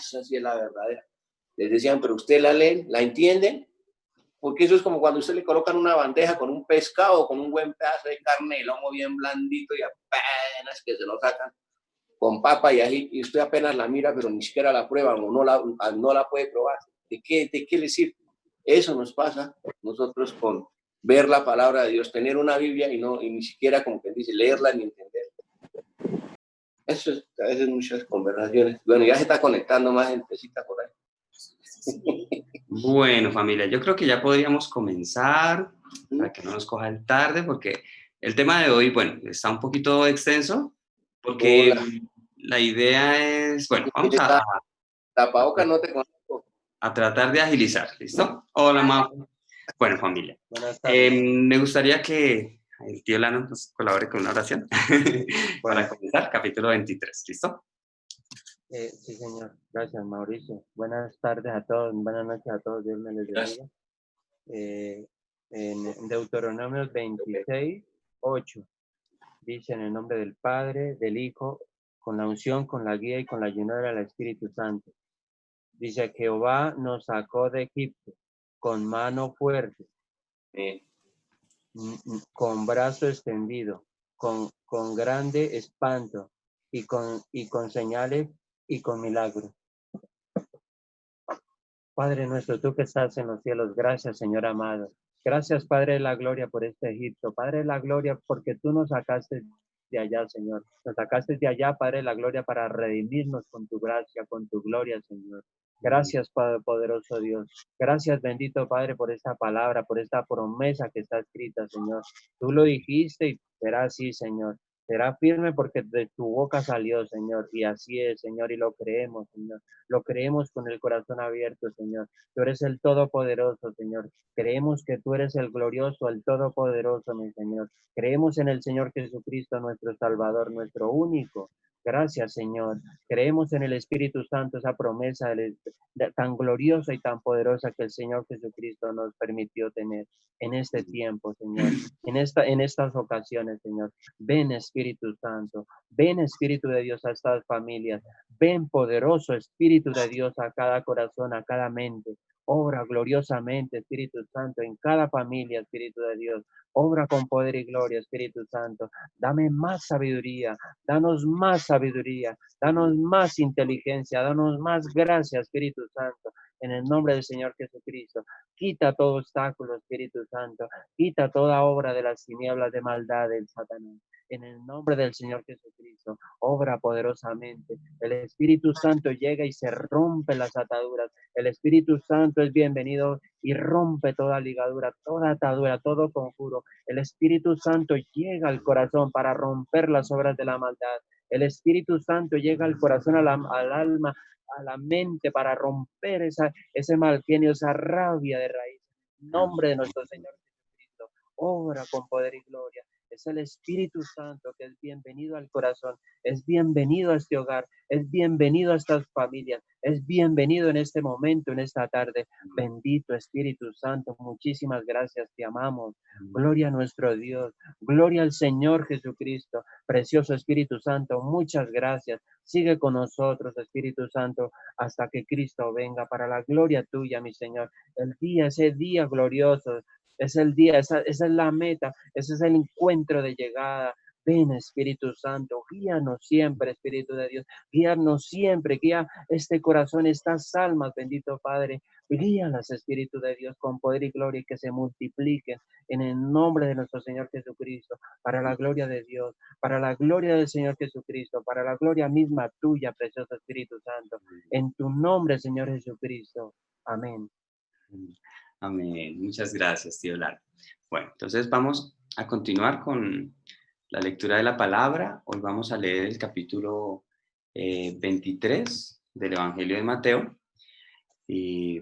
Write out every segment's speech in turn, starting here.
esa sí es la verdadera. Les decían, pero usted la leen, ¿la entienden? Porque eso es como cuando usted le colocan una bandeja con un pescado, con un buen pedazo de carne de lomo bien blandito y apenas que se lo sacan con papa y ají, y usted apenas la mira, pero ni siquiera la prueba o no la puede probar. ¿De qué le sirve? Eso nos pasa nosotros con ver la palabra de Dios, tener una Biblia y ni siquiera, como que dice, leerla ni entenderla. Eso es a veces muchas conversaciones. Bueno, ya se está conectando más gentecita por ahí. Bueno, familia, yo creo que ya podríamos comenzar para que no nos coja el tarde, porque el tema de hoy, bueno, está un poquito extenso, porque Hola. la idea es, bueno, vamos Tapabocas no te conozco. a tratar de agilizar, ¿listo? Hola, Majo. Bueno, familia, Buenas tardes. me gustaría que el tío Lano nos colabore con una oración para comenzar, capítulo 23, ¿listo? Sí, señor. Gracias, Mauricio. Buenas tardes a todos, buenas noches a todos. Dios me les bendiga. En Deuteronomio 26, 8, dice en el nombre del Padre, del Hijo, con la unción, con la guía y con la llenura del Espíritu Santo. Dice, Jehová nos sacó de Egipto con mano fuerte, con brazo extendido, con grande espanto y con señales y con milagros. Padre nuestro, tú que estás en los cielos, gracias, Señor amado. Gracias, Padre de la gloria, por este Egipto. Padre de la gloria, porque tú nos sacaste de allá, Señor. Nos sacaste de allá, Padre de la gloria, para redimirnos con tu gracia, con tu gloria, Señor. Gracias, Padre poderoso Dios. Gracias, bendito Padre, por esta palabra, por esta promesa que está escrita, Señor. Tú lo dijiste y será así, Señor. Será firme porque de tu boca salió, Señor. Y así es, Señor, y lo creemos, Señor. Lo creemos con el corazón abierto, Señor. Tú eres el Todopoderoso, Señor. Creemos que tú eres el glorioso, el Todopoderoso, mi Señor. Creemos en el Señor Jesucristo, nuestro Salvador, nuestro único. Gracias, Señor. Creemos en el Espíritu Santo, esa promesa tan gloriosa y tan poderosa que el Señor Jesucristo nos permitió tener en este tiempo, Señor. En estas ocasiones, Señor. Ven, Espíritu Santo. Ven, Espíritu de Dios, a estas familias. Ven, poderoso Espíritu de Dios, a cada corazón, a cada mente. Obra gloriosamente, Espíritu Santo, en cada familia, Espíritu de Dios. Obra con poder y gloria, Espíritu Santo. Dame más sabiduría, danos más sabiduría, danos más inteligencia, danos más gracia, Espíritu Santo. En el nombre del Señor Jesucristo. Quita todo obstáculo, Espíritu Santo. Quita toda obra de las tinieblas de maldad del Satanás. En el nombre del Señor Jesucristo, obra poderosamente. El Espíritu Santo llega y se rompe las ataduras. El Espíritu Santo es bienvenido y rompe toda ligadura, toda atadura, todo conjuro. El Espíritu Santo llega al corazón para romper las obras de la maldad. El Espíritu Santo llega al corazón, al alma, a la mente para romper ese mal genio, esa rabia de raíz. En nombre de nuestro Señor Jesucristo, obra con poder y gloria. Es el Espíritu Santo que es bienvenido al corazón, es bienvenido a este hogar, es bienvenido a estas familias, es bienvenido en este momento, en esta tarde. Bendito Espíritu Santo, muchísimas gracias, te amamos. Gloria a nuestro Dios, gloria al Señor Jesucristo. Precioso Espíritu Santo, muchas gracias. Sigue con nosotros, Espíritu Santo, hasta que Cristo venga para la gloria tuya, mi Señor. Ese día glorioso. Es el día, esa es la meta, ese es el encuentro de llegada. Ven, Espíritu Santo, guíanos siempre, Espíritu de Dios, guíanos siempre, guía este corazón, estas almas, bendito Padre, guíalas, Espíritu de Dios, con poder y gloria, y que se multipliquen en el nombre de nuestro Señor Jesucristo, para la gloria de Dios, para la gloria del Señor Jesucristo, para la gloria misma tuya, precioso Espíritu Santo, en tu nombre, Señor Jesucristo. Amén. Amén. Muchas gracias, tío Lara. Bueno, entonces vamos a continuar con la lectura de la palabra. Hoy vamos a leer el capítulo 23 del Evangelio de Mateo. Y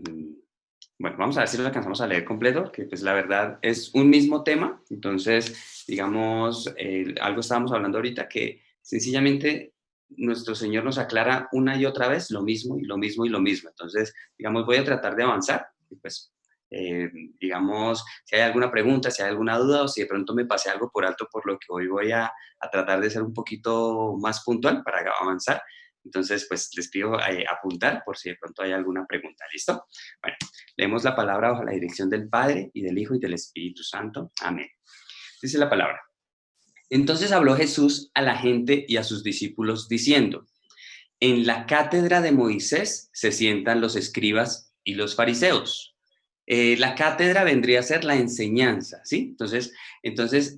bueno, vamos a ver si lo alcanzamos a leer completo, que pues la verdad es un mismo tema. Entonces, digamos, algo estábamos hablando ahorita, que sencillamente nuestro Señor nos aclara una y otra vez lo mismo y lo mismo y lo mismo. Entonces, digamos, voy a tratar de avanzar. Y pues, digamos, si hay alguna pregunta, si hay alguna duda o si de pronto me pasé algo por alto, por lo que hoy voy a tratar de ser un poquito más puntual para avanzar. Entonces, pues les pido apuntar por si de pronto hay alguna pregunta. ¿Listo? Bueno, leemos la palabra bajo la dirección del Padre y del Hijo y del Espíritu Santo. Amén. Dice la palabra. Entonces habló Jesús a la gente y a sus discípulos diciendo, en la cátedra de Moisés se sientan los escribas y los fariseos. La cátedra vendría a ser la enseñanza, ¿sí? Entonces,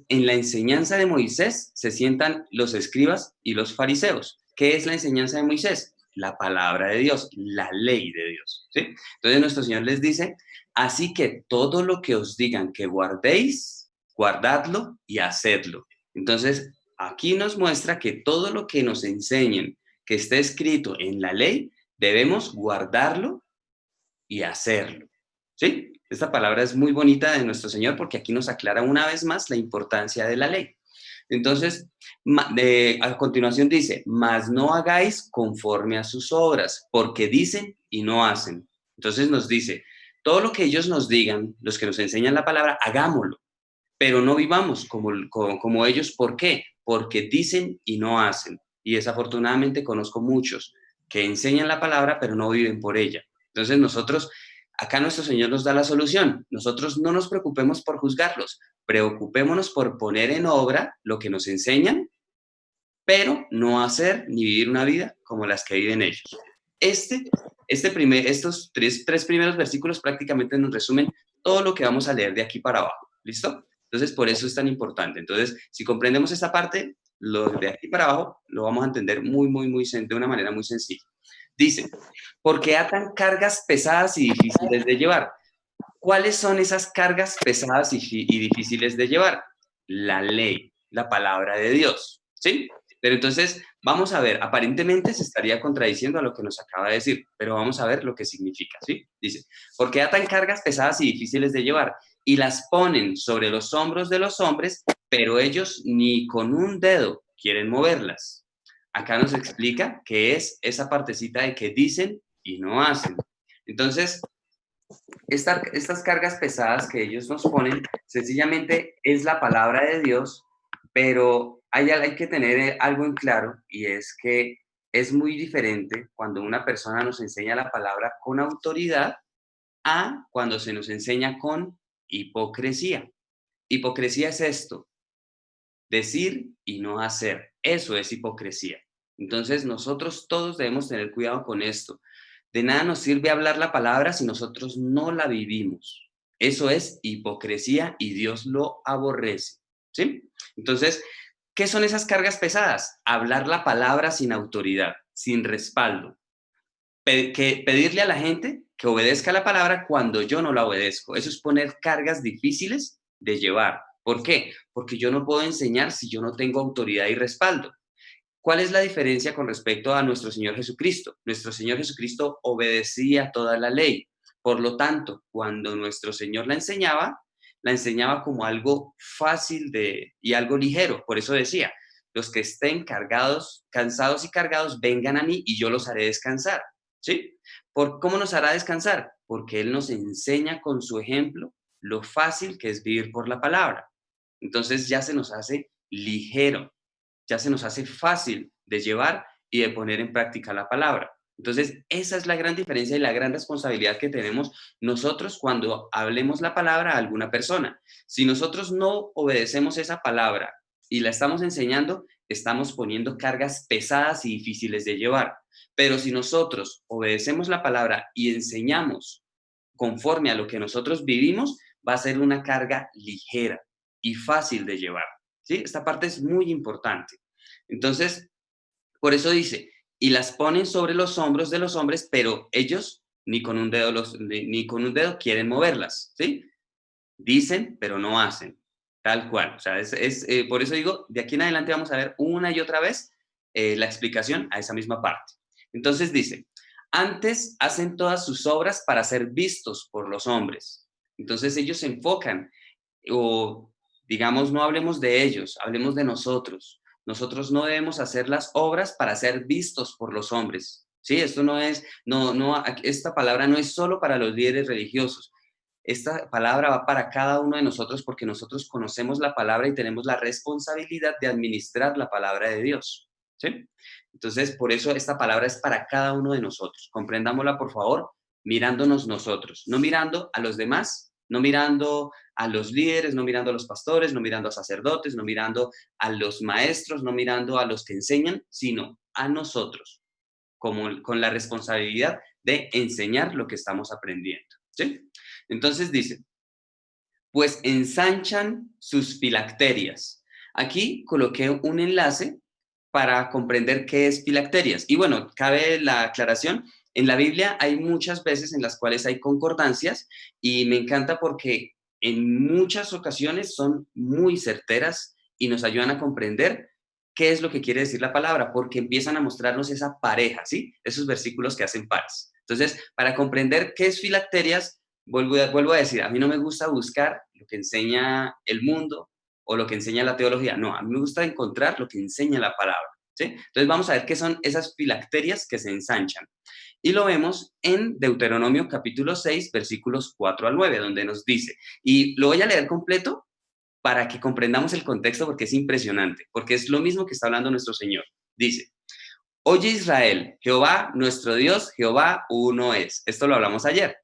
en la enseñanza de Moisés se sientan los escribas y los fariseos. ¿Qué es la enseñanza de Moisés? La palabra de Dios, la ley de Dios, ¿sí? Entonces nuestro Señor les dice, así que todo lo que os digan que guardéis, guardadlo y hacedlo. Entonces, aquí nos muestra que todo lo que nos enseñen que esté escrito en la ley, debemos guardarlo y hacerlo. ¿Sí? Esta palabra es muy bonita de nuestro Señor porque aquí nos aclara una vez más la importancia de la ley. Entonces, a continuación dice, mas no hagáis conforme a sus obras, porque dicen y no hacen. Entonces nos dice, todo lo que ellos nos digan, los que nos enseñan la palabra, hagámoslo, pero no vivamos como ellos. ¿Por qué? Porque dicen y no hacen. Y desafortunadamente conozco muchos que enseñan la palabra, pero no viven por ella. Entonces nosotros, acá nuestro Señor nos da la solución. Nosotros no nos preocupemos por juzgarlos, preocupémonos por poner en obra lo que nos enseñan, pero no hacer ni vivir una vida como las que viven ellos. Estos tres primeros versículos prácticamente nos resumen todo lo que vamos a leer de aquí para abajo. ¿Listo? Entonces, por eso es tan importante. Entonces, si comprendemos esta parte, lo de aquí para abajo lo vamos a entender de una manera muy sencilla. Dice, porque atan cargas pesadas y difíciles de llevar. ¿Cuáles son esas cargas pesadas y difíciles de llevar? La ley, la palabra de Dios, ¿sí? Pero entonces, vamos a ver, aparentemente se estaría contradiciendo a lo que nos acaba de decir, pero vamos a ver lo que significa, ¿sí? Dice, porque atan cargas pesadas y difíciles de llevar y las ponen sobre los hombros de los hombres, pero ellos ni con un dedo quieren moverlas. Acá nos explica qué es esa partecita de que dicen y no hacen. Entonces, estas cargas pesadas que ellos nos ponen, sencillamente es la palabra de Dios, pero hay que tener algo en claro, y es que es muy diferente cuando una persona nos enseña la palabra con autoridad a cuando se nos enseña con hipocresía. Hipocresía es esto, decir y no hacer. Eso es hipocresía. Entonces nosotros todos debemos tener cuidado con esto. De nada nos sirve hablar la palabra si nosotros no la vivimos. Eso es hipocresía y Dios lo aborrece. ¿Sí? Entonces, ¿qué son esas cargas pesadas? Hablar la palabra sin autoridad, sin respaldo. Pedirle a la gente que obedezca la palabra cuando yo no la obedezco. Eso es poner cargas difíciles de llevar. ¿Por qué? Porque yo no puedo enseñar si yo no tengo autoridad y respaldo. ¿Cuál es la diferencia con respecto a nuestro Señor Jesucristo? Nuestro Señor Jesucristo obedecía toda la ley. Por lo tanto, cuando nuestro Señor la enseñaba como algo fácil y algo ligero. Por eso decía, los que estén cansados y cargados, vengan a mí y yo los haré descansar. ¿Sí? ¿Cómo nos hará descansar? Porque Él nos enseña con su ejemplo lo fácil que es vivir por la palabra. Entonces ya se nos hace ligero, ya se nos hace fácil de llevar y de poner en práctica la palabra. Entonces, esa es la gran diferencia y la gran responsabilidad que tenemos nosotros cuando hablemos la palabra a alguna persona. Si nosotros no obedecemos esa palabra y la estamos enseñando, estamos poniendo cargas pesadas y difíciles de llevar. Pero si nosotros obedecemos la palabra y enseñamos conforme a lo que nosotros vivimos, va a ser una carga ligera y fácil de llevar. ¿Sí? Esta parte es muy importante. Entonces, por eso dice, y las ponen sobre los hombros de los hombres, pero ellos ni con un dedo quieren moverlas, ¿sí? Dicen, pero no hacen, tal cual. O sea, por eso digo, de aquí en adelante vamos a ver una y otra vez la explicación a esa misma parte. Entonces dice, antes hacen todas sus obras para ser vistos por los hombres. Entonces ellos se enfocan, o digamos, no hablemos de ellos, hablemos de nosotros. Nosotros no debemos hacer las obras para ser vistos por los hombres. Sí, esto no es, esta palabra no es solo para los líderes religiosos. Esta palabra va para cada uno de nosotros porque nosotros conocemos la palabra y tenemos la responsabilidad de administrar la palabra de Dios. ¿sí? Entonces, por eso esta palabra es para cada uno de nosotros. Comprendámosla, por favor, mirándonos nosotros, no mirando a los demás, no mirando a los líderes, no mirando a los pastores, no mirando a sacerdotes, no mirando a los maestros, no mirando a los que enseñan, sino a nosotros, como, con la responsabilidad de enseñar lo que estamos aprendiendo, ¿sí? Entonces dice, pues ensanchan sus filacterias. Aquí coloqué un enlace para comprender qué es filacterias. Y bueno, cabe la aclaración, en la Biblia hay muchas veces en las cuales hay concordancias y me encanta porque en muchas ocasiones son muy certeras y nos ayudan a comprender qué es lo que quiere decir la palabra, porque empiezan a mostrarnos esa pareja, ¿sí? Esos versículos que hacen pares. Entonces, para comprender qué es filacterias, vuelvo a decir, a mí no me gusta buscar lo que enseña el mundo o lo que enseña la teología. No, a mí me gusta encontrar lo que enseña la palabra, ¿sí? Entonces vamos a ver qué son esas filacterias que se ensanchan. Y lo vemos en Deuteronomio capítulo 6, versículos 4 al 9, donde nos dice, y lo voy a leer completo para que comprendamos el contexto porque es impresionante, porque es lo mismo que está hablando nuestro Señor. Dice, oye Israel, Jehová nuestro Dios, Jehová uno es. Esto lo hablamos ayer.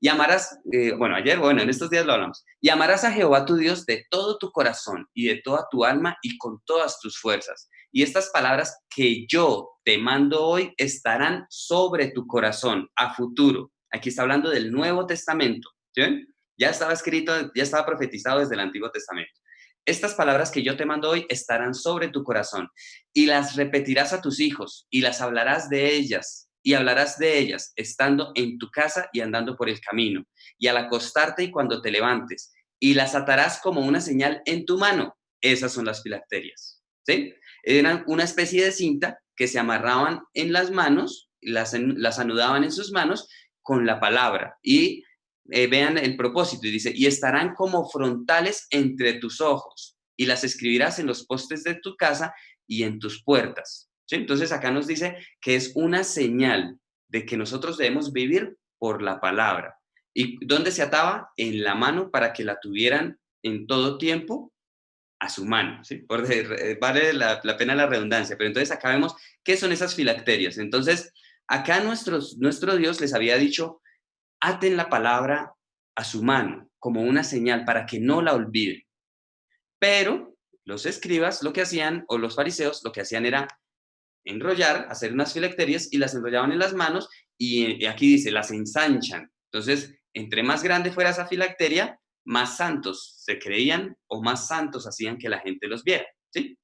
Y amarás, en estos días lo hablamos. Y amarás a Jehová tu Dios de todo tu corazón y de toda tu alma y con todas tus fuerzas. Y estas palabras que yo te mando hoy estarán sobre tu corazón a futuro. Aquí está hablando del Nuevo Testamento, ¿sí? Ya estaba escrito, ya estaba profetizado desde el Antiguo Testamento. Estas palabras que yo te mando hoy estarán sobre tu corazón y las repetirás a tus hijos y las hablarás de ellas y hablarás de ellas estando en tu casa y andando por el camino y al acostarte y cuando te levantes y las atarás como una señal en tu mano. Esas son las filacterias, ¿sí? Eran una especie de cinta que se amarraban en las manos, las anudaban en sus manos con la palabra y vean el propósito y dice, y estarán como frontales entre tus ojos y las escribirás en los postes de tu casa y en tus puertas. ¿Sí? Entonces acá nos dice que es una señal de que nosotros debemos vivir por la palabra. ¿Y dónde se ataba? En la mano para que la tuvieran en todo tiempo a su mano, ¿sí? Vale la pena la redundancia, pero entonces acá vemos qué son esas filacterias. Entonces, acá nuestro Dios les había dicho, aten la palabra a su mano como una señal para que no la olviden. Pero los escribas lo que hacían, o los fariseos lo que hacían era enrollar, hacer unas filacterias y las enrollaban en las manos y aquí dice, las ensanchan. Entonces, entre más grande fuera esa filacteria, más santos se creían o más santos hacían que la gente los viera, ¿sí?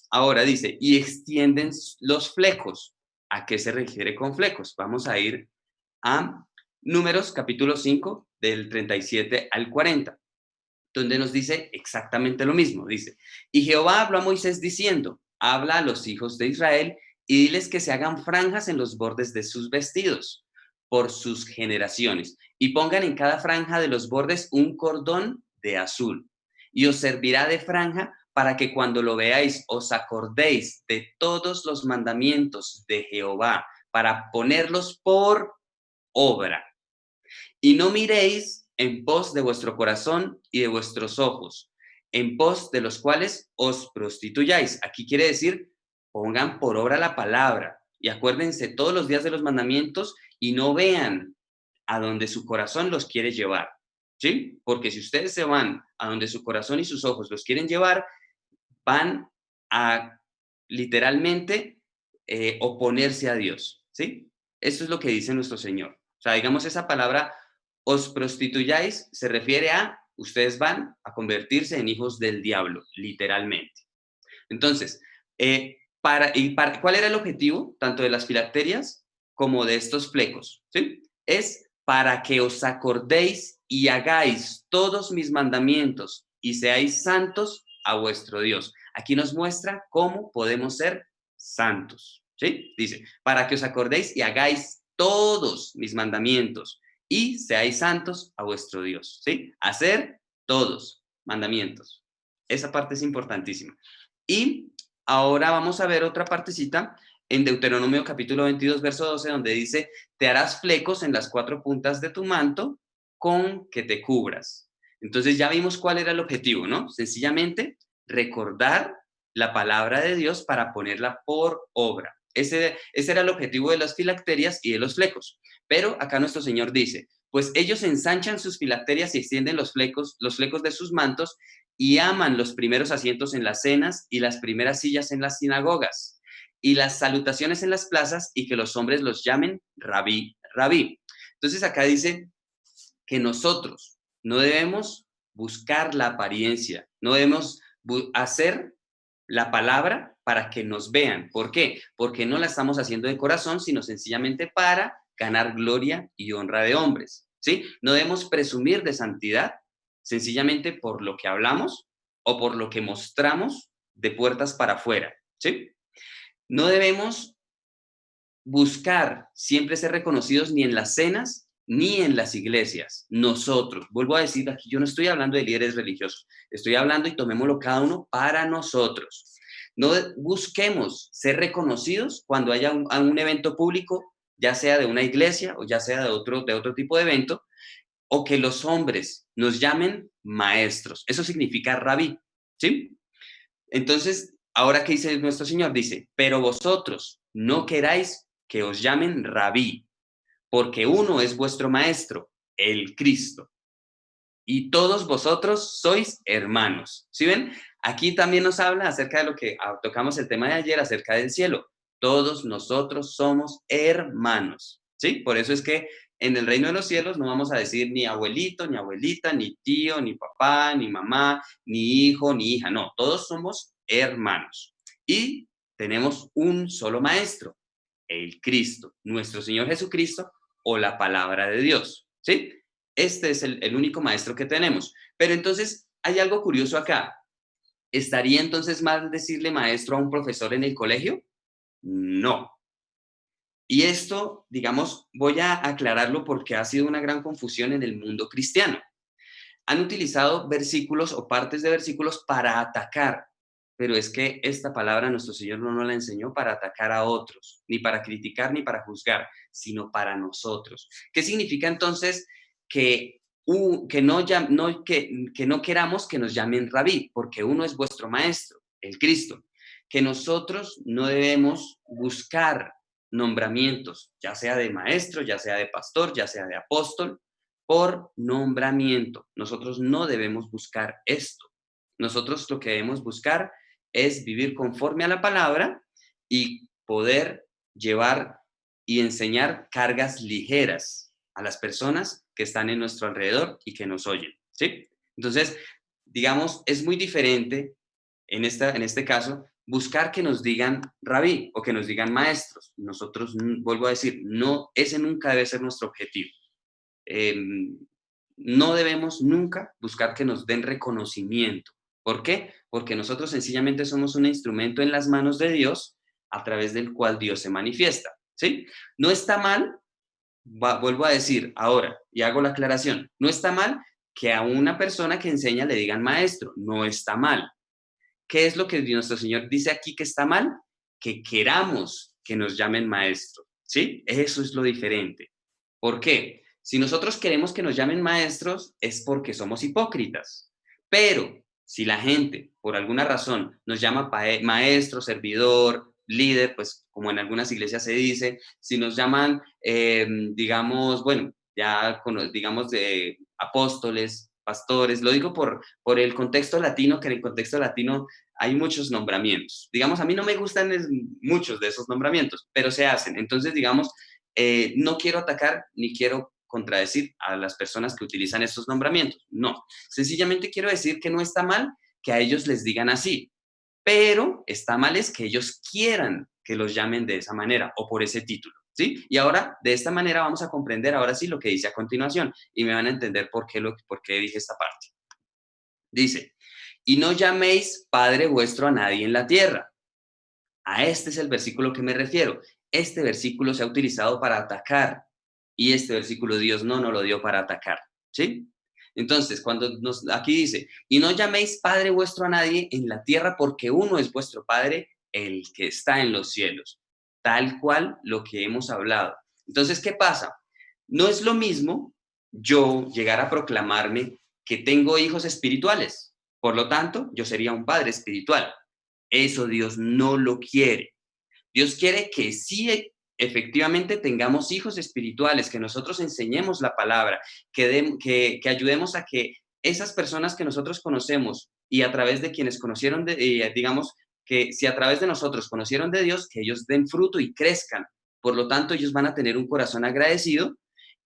Ahora dice, y extienden los flecos. ¿A qué se refiere con flecos? Vamos a ir a Números capítulo 5 del 37 al 40, donde nos dice exactamente lo mismo. Dice, y Jehová habló a Moisés diciendo, habla a los hijos de Israel y diles que se hagan franjas en los bordes de sus vestidos por sus generaciones y pongan en cada franja de los bordes un cordón de azul y os servirá de franja para que cuando lo veáis os acordéis de todos los mandamientos de Jehová para ponerlos por obra. Y no miréis en pos de vuestro corazón y de vuestros ojos, en pos de los cuales os prostituyáis. Aquí quiere decir, pongan por obra la palabra y acuérdense todos los días de los mandamientos y no vean a donde su corazón los quiere llevar, ¿sí? Porque si ustedes se van a donde su corazón y sus ojos los quieren llevar, van a literalmente oponerse a Dios, ¿sí? Eso es lo que dice nuestro Señor. O sea, digamos, esa palabra os prostituyáis se refiere a ustedes van a convertirse en hijos del diablo, literalmente. Entonces, ¿cuál era el objetivo tanto de las filacterias como de estos flecos? ¿Sí? Es para que os acordéis y hagáis todos mis mandamientos y seáis santos a vuestro Dios. Aquí nos muestra cómo podemos ser santos. ¿Sí? Dice, para que os acordéis y hagáis todos mis mandamientos y seáis santos a vuestro Dios. ¿Sí? Hacer todos mandamientos. Esa parte es importantísima. Y ahora vamos a ver otra partecita en Deuteronomio capítulo 22, verso 12, donde dice, te harás flecos en las 4 puntas de tu manto con que te cubras. Entonces ya vimos cuál era el objetivo, ¿no? Sencillamente recordar la palabra de Dios para ponerla por obra. Ese era el objetivo de las filacterias y de los flecos. Pero acá nuestro Señor dice, pues ellos ensanchan sus filacterias y extienden los flecos de sus mantos y aman los primeros asientos en las cenas y las primeras sillas en las sinagogas y las salutaciones en las plazas y que los hombres los llamen rabí, rabí. Entonces acá dice que nosotros no debemos buscar la apariencia, no debemos hacer la palabra para que nos vean. ¿Por qué? Porque no la estamos haciendo de corazón, sino sencillamente para ganar gloria y honra de hombres, ¿sí? No debemos presumir de santidad sencillamente por lo que hablamos o por lo que mostramos de puertas para afuera, ¿sí? No debemos buscar siempre ser reconocidos ni en las cenas ni en las iglesias. Nosotros, vuelvo a decir aquí, yo no estoy hablando de líderes religiosos, estoy hablando y tomémoslo cada uno para nosotros. No busquemos ser reconocidos cuando haya un evento público, ya sea de una iglesia o ya sea de otro tipo de evento, o que los hombres nos llamen maestros. Eso significa rabí, ¿sí? Entonces, ahora que dice nuestro Señor, dice, pero vosotros no queráis que os llamen rabí, porque uno es vuestro maestro, el Cristo, y todos vosotros sois hermanos. ¿Sí ven? Aquí también nos habla acerca de lo que tocamos el tema de ayer, acerca del cielo. Todos nosotros somos hermanos, ¿sí? Por eso es que en el reino de los cielos no vamos a decir ni abuelito, ni abuelita, ni tío, ni papá, ni mamá, ni hijo, ni hija. No, todos somos hermanos. Y tenemos un solo maestro, el Cristo, nuestro Señor Jesucristo o la palabra de Dios, ¿sí? Este es el único maestro que tenemos. Pero entonces hay algo curioso acá. ¿Estaría entonces mal decirle maestro a un profesor en el colegio? No. Y esto, digamos, voy a aclararlo porque ha sido una gran confusión en el mundo cristiano. Han utilizado versículos o partes de versículos para atacar, pero es que esta palabra nuestro Señor no nos la enseñó para atacar a otros, ni para criticar, ni para juzgar, sino para nosotros. ¿Qué significa entonces que no queramos que nos llamen rabí, porque uno es vuestro maestro, el Cristo? Que nosotros no debemos buscar nombramientos, ya sea de maestro, ya sea de pastor, ya sea de apóstol, por nombramiento. Nosotros no debemos buscar esto. Nosotros lo que debemos buscar es vivir conforme a la palabra y poder llevar y enseñar cargas ligeras a las personas que están en nuestro alrededor y que nos oyen, ¿sí? Entonces, digamos, es muy diferente en este caso buscar que nos digan rabí o que nos digan maestros. Nosotros, vuelvo a decir, no, ese nunca debe ser nuestro objetivo. No debemos nunca buscar que nos den reconocimiento. ¿Por qué? Porque nosotros sencillamente somos un instrumento en las manos de Dios a través del cual Dios se manifiesta, ¿sí? No está mal, vuelvo a decir ahora y hago la aclaración, no está mal que a una persona que enseña le digan maestro, no está mal. ¿Qué es lo que nuestro Señor dice aquí que está mal? Que queramos que nos llamen maestro, ¿sí? Eso es lo diferente. ¿Por qué? Si nosotros queremos que nos llamen maestros es porque somos hipócritas. Pero si la gente, por alguna razón, nos llama maestro, servidor, líder, pues como en algunas iglesias se dice, si nos llaman, digamos, bueno, ya digamos de apóstoles, pastores, lo digo por el contexto latino, que en el contexto latino hay muchos nombramientos. Digamos, a mí no me gustan muchos de esos nombramientos, pero se hacen. Entonces, digamos, no quiero atacar ni quiero contradecir a las personas que utilizan estos nombramientos. No, sencillamente quiero decir que no está mal que a ellos les digan así, pero está mal es que ellos quieran que los llamen de esa manera o por ese título, ¿sí? Y ahora, de esta manera vamos a comprender ahora sí lo que dice a continuación y me van a entender por qué dije esta parte. Dice, y no llaméis Padre vuestro a nadie en la tierra. A este es el versículo que me refiero. Este versículo se ha utilizado para atacar y este versículo Dios no nos lo dio para atacar, ¿sí? Entonces, cuando aquí dice, y no llaméis Padre vuestro a nadie en la tierra porque uno es vuestro Padre, el que está en los cielos, tal cual lo que hemos hablado. Entonces, ¿qué pasa? No es lo mismo yo llegar a proclamarme que tengo hijos espirituales, por lo tanto, yo sería un padre espiritual. Eso Dios no lo quiere. Dios quiere que sí, efectivamente tengamos hijos espirituales, que nosotros enseñemos la palabra, que ayudemos a que esas personas que nosotros conocemos y a través de quienes conocieron, digamos, que si a través de nosotros conocieron de Dios, que ellos den fruto y crezcan. Por lo tanto, ellos van a tener un corazón agradecido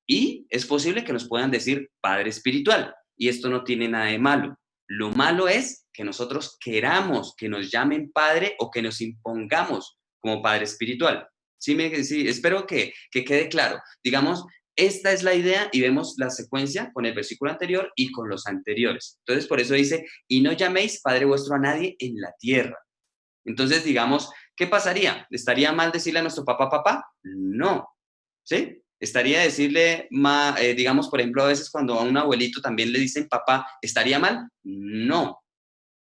y es posible que nos puedan decir Padre espiritual. Y esto no tiene nada de malo. Lo malo es que nosotros queramos que nos llamen Padre o que nos impongamos como Padre espiritual. Sí, espero que quede claro. Digamos, esta es la idea y vemos la secuencia con el versículo anterior y con los anteriores. Entonces, por eso dice, y no llaméis Padre vuestro a nadie en la tierra. Entonces, digamos, ¿qué pasaría? ¿Estaría mal decirle a nuestro papá? No, ¿sí? ¿Estaría decirle, digamos, por ejemplo, a veces cuando a un abuelito también le dicen papá, ¿estaría mal? No.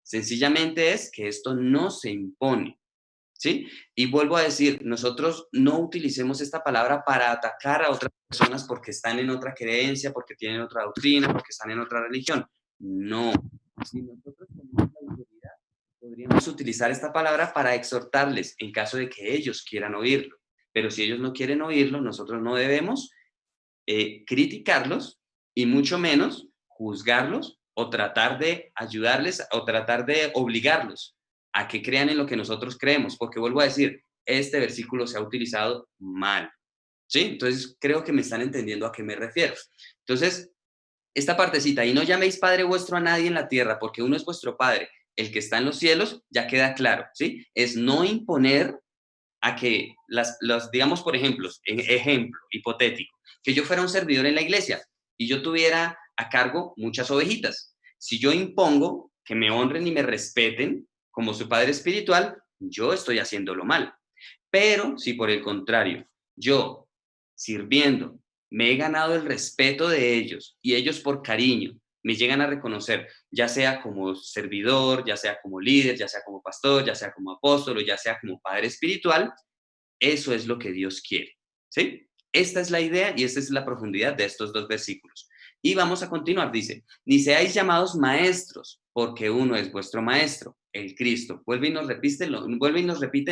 Sencillamente es que esto no se impone, ¿sí? Y vuelvo a decir, nosotros no utilicemos esta palabra para atacar a otras personas porque están en otra creencia, porque tienen otra doctrina, porque están en otra religión. No. Si nosotros tenemos la autoridad, podríamos utilizar esta palabra para exhortarles en caso de que ellos quieran oírlo. Pero si ellos no quieren oírlo, nosotros no debemos criticarlos y mucho menos juzgarlos o tratar de ayudarles o tratar de obligarlos a que crean en lo que nosotros creemos, porque vuelvo a decir, este versículo se ha utilizado mal, ¿sí? Entonces creo que me están entendiendo a qué me refiero. Entonces, esta partecita, y no llaméis Padre vuestro a nadie en la tierra, porque uno es vuestro Padre, el que está en los cielos, ya queda claro, ¿sí? Es no imponer a que digamos, por ejemplo, ejemplo hipotético, que yo fuera un servidor en la iglesia y yo tuviera a cargo muchas ovejitas. Si yo impongo que me honren y me respeten como su padre espiritual, yo estoy haciéndolo mal. Pero si por el contrario, yo, sirviendo, me he ganado el respeto de ellos y ellos por cariño me llegan a reconocer, ya sea como servidor, ya sea como líder, ya sea como pastor, ya sea como apóstol o ya sea como padre espiritual, eso es lo que Dios quiere, ¿sí? Esta es la idea y esta es la profundidad de estos dos versículos. Y vamos a continuar, dice, ni seáis llamados maestros, porque uno es vuestro maestro, el Cristo. Vuelve y nos repite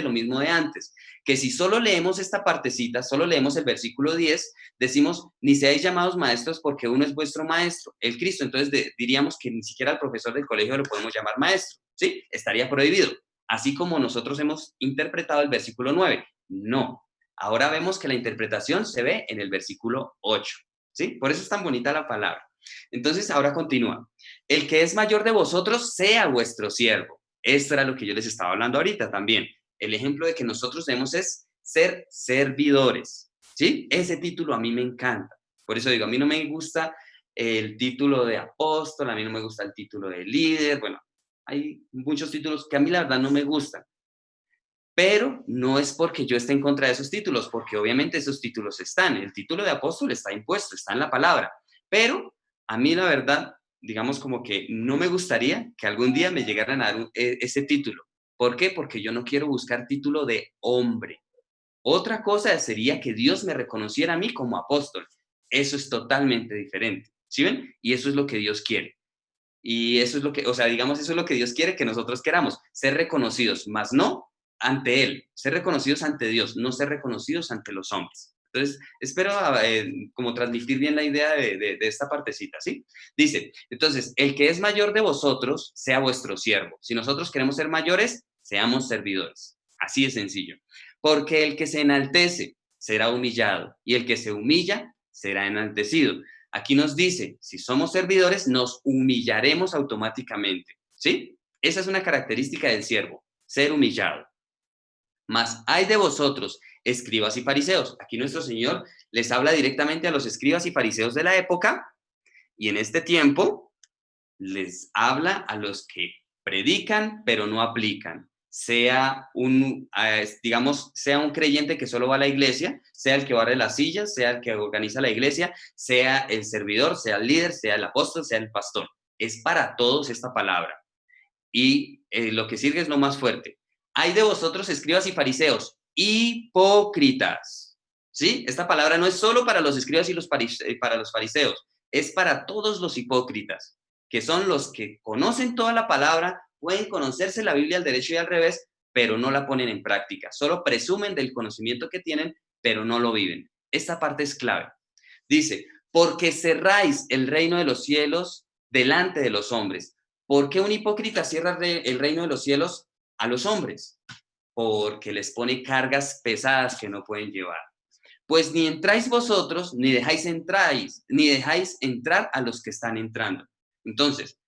lo mismo de antes, que si solo leemos esta partecita, solo leemos el versículo 10, decimos, ni seáis llamados maestros porque uno es vuestro maestro, el Cristo. Entonces diríamos que ni siquiera al profesor del colegio lo podemos llamar maestro, ¿sí? Estaría prohibido. Así como nosotros hemos interpretado el versículo 9. No. Ahora vemos que la interpretación se ve en el versículo 8. ¿Sí? Por eso es tan bonita la palabra. Entonces, ahora continúa. El que es mayor de vosotros sea vuestro siervo. Esto era lo que yo les estaba hablando ahorita también. El ejemplo de que nosotros debemos es ser servidores. ¿Sí? Ese título a mí me encanta. Por eso digo, a mí no me gusta el título de apóstol, a mí no me gusta el título de líder. Bueno, hay muchos títulos que a mí la verdad no me gustan. Pero no es porque yo esté en contra de esos títulos, porque obviamente esos títulos están. El título de apóstol está impuesto, está en la palabra. Pero a mí la verdad, digamos como que no me gustaría que algún día me llegaran a dar ese título. ¿Por qué? Porque yo no quiero buscar título de hombre. Otra cosa sería que Dios me reconociera a mí como apóstol. Eso es totalmente diferente. ¿Sí ven? Y eso es lo que Dios quiere. Y eso es lo que, o sea, digamos, eso es lo que Dios quiere que nosotros queramos, ser reconocidos, más no ante Él, ser reconocidos ante Dios, no ser reconocidos ante los hombres. Entonces, espero como transmitir bien la idea de esta partecita, ¿sí? Dice, entonces, el que es mayor de vosotros, sea vuestro siervo. Si nosotros queremos ser mayores, seamos servidores. Así de sencillo. Porque el que se enaltece será humillado y el que se humilla será enaltecido. Aquí nos dice, si somos servidores, nos humillaremos automáticamente, ¿sí? Esa es una característica del siervo, ser humillado. Mas hay de vosotros, escribas y fariseos. Aquí nuestro Señor les habla directamente a los escribas y fariseos de la época, y en este tiempo les habla a los que predican, pero no aplican. Sea digamos, sea un creyente que solo va a la iglesia, sea el que barre las sillas, sea el que organiza la iglesia, sea el servidor, sea el líder, sea el apóstol, sea el pastor. Es para todos esta palabra. Y lo que sigue es lo más fuerte. Hay de vosotros, escribas y fariseos, hipócritas. ¿Sí? Esta palabra no es solo para los escribas y para los fariseos, es para todos los hipócritas, que son los que conocen toda la palabra, pueden conocerse la Biblia al derecho y al revés, pero no la ponen en práctica. Solo presumen del conocimiento que tienen, pero no lo viven. Esta parte es clave. Dice, porque cerráis el reino de los cielos delante de los hombres. ¿Por qué un hipócrita cierra el reino de los cielos a los hombres? Porque les pone cargas pesadas que no pueden llevar. Pues ni entráis vosotros, ni dejáis entrar a los que están entrando. Entonces,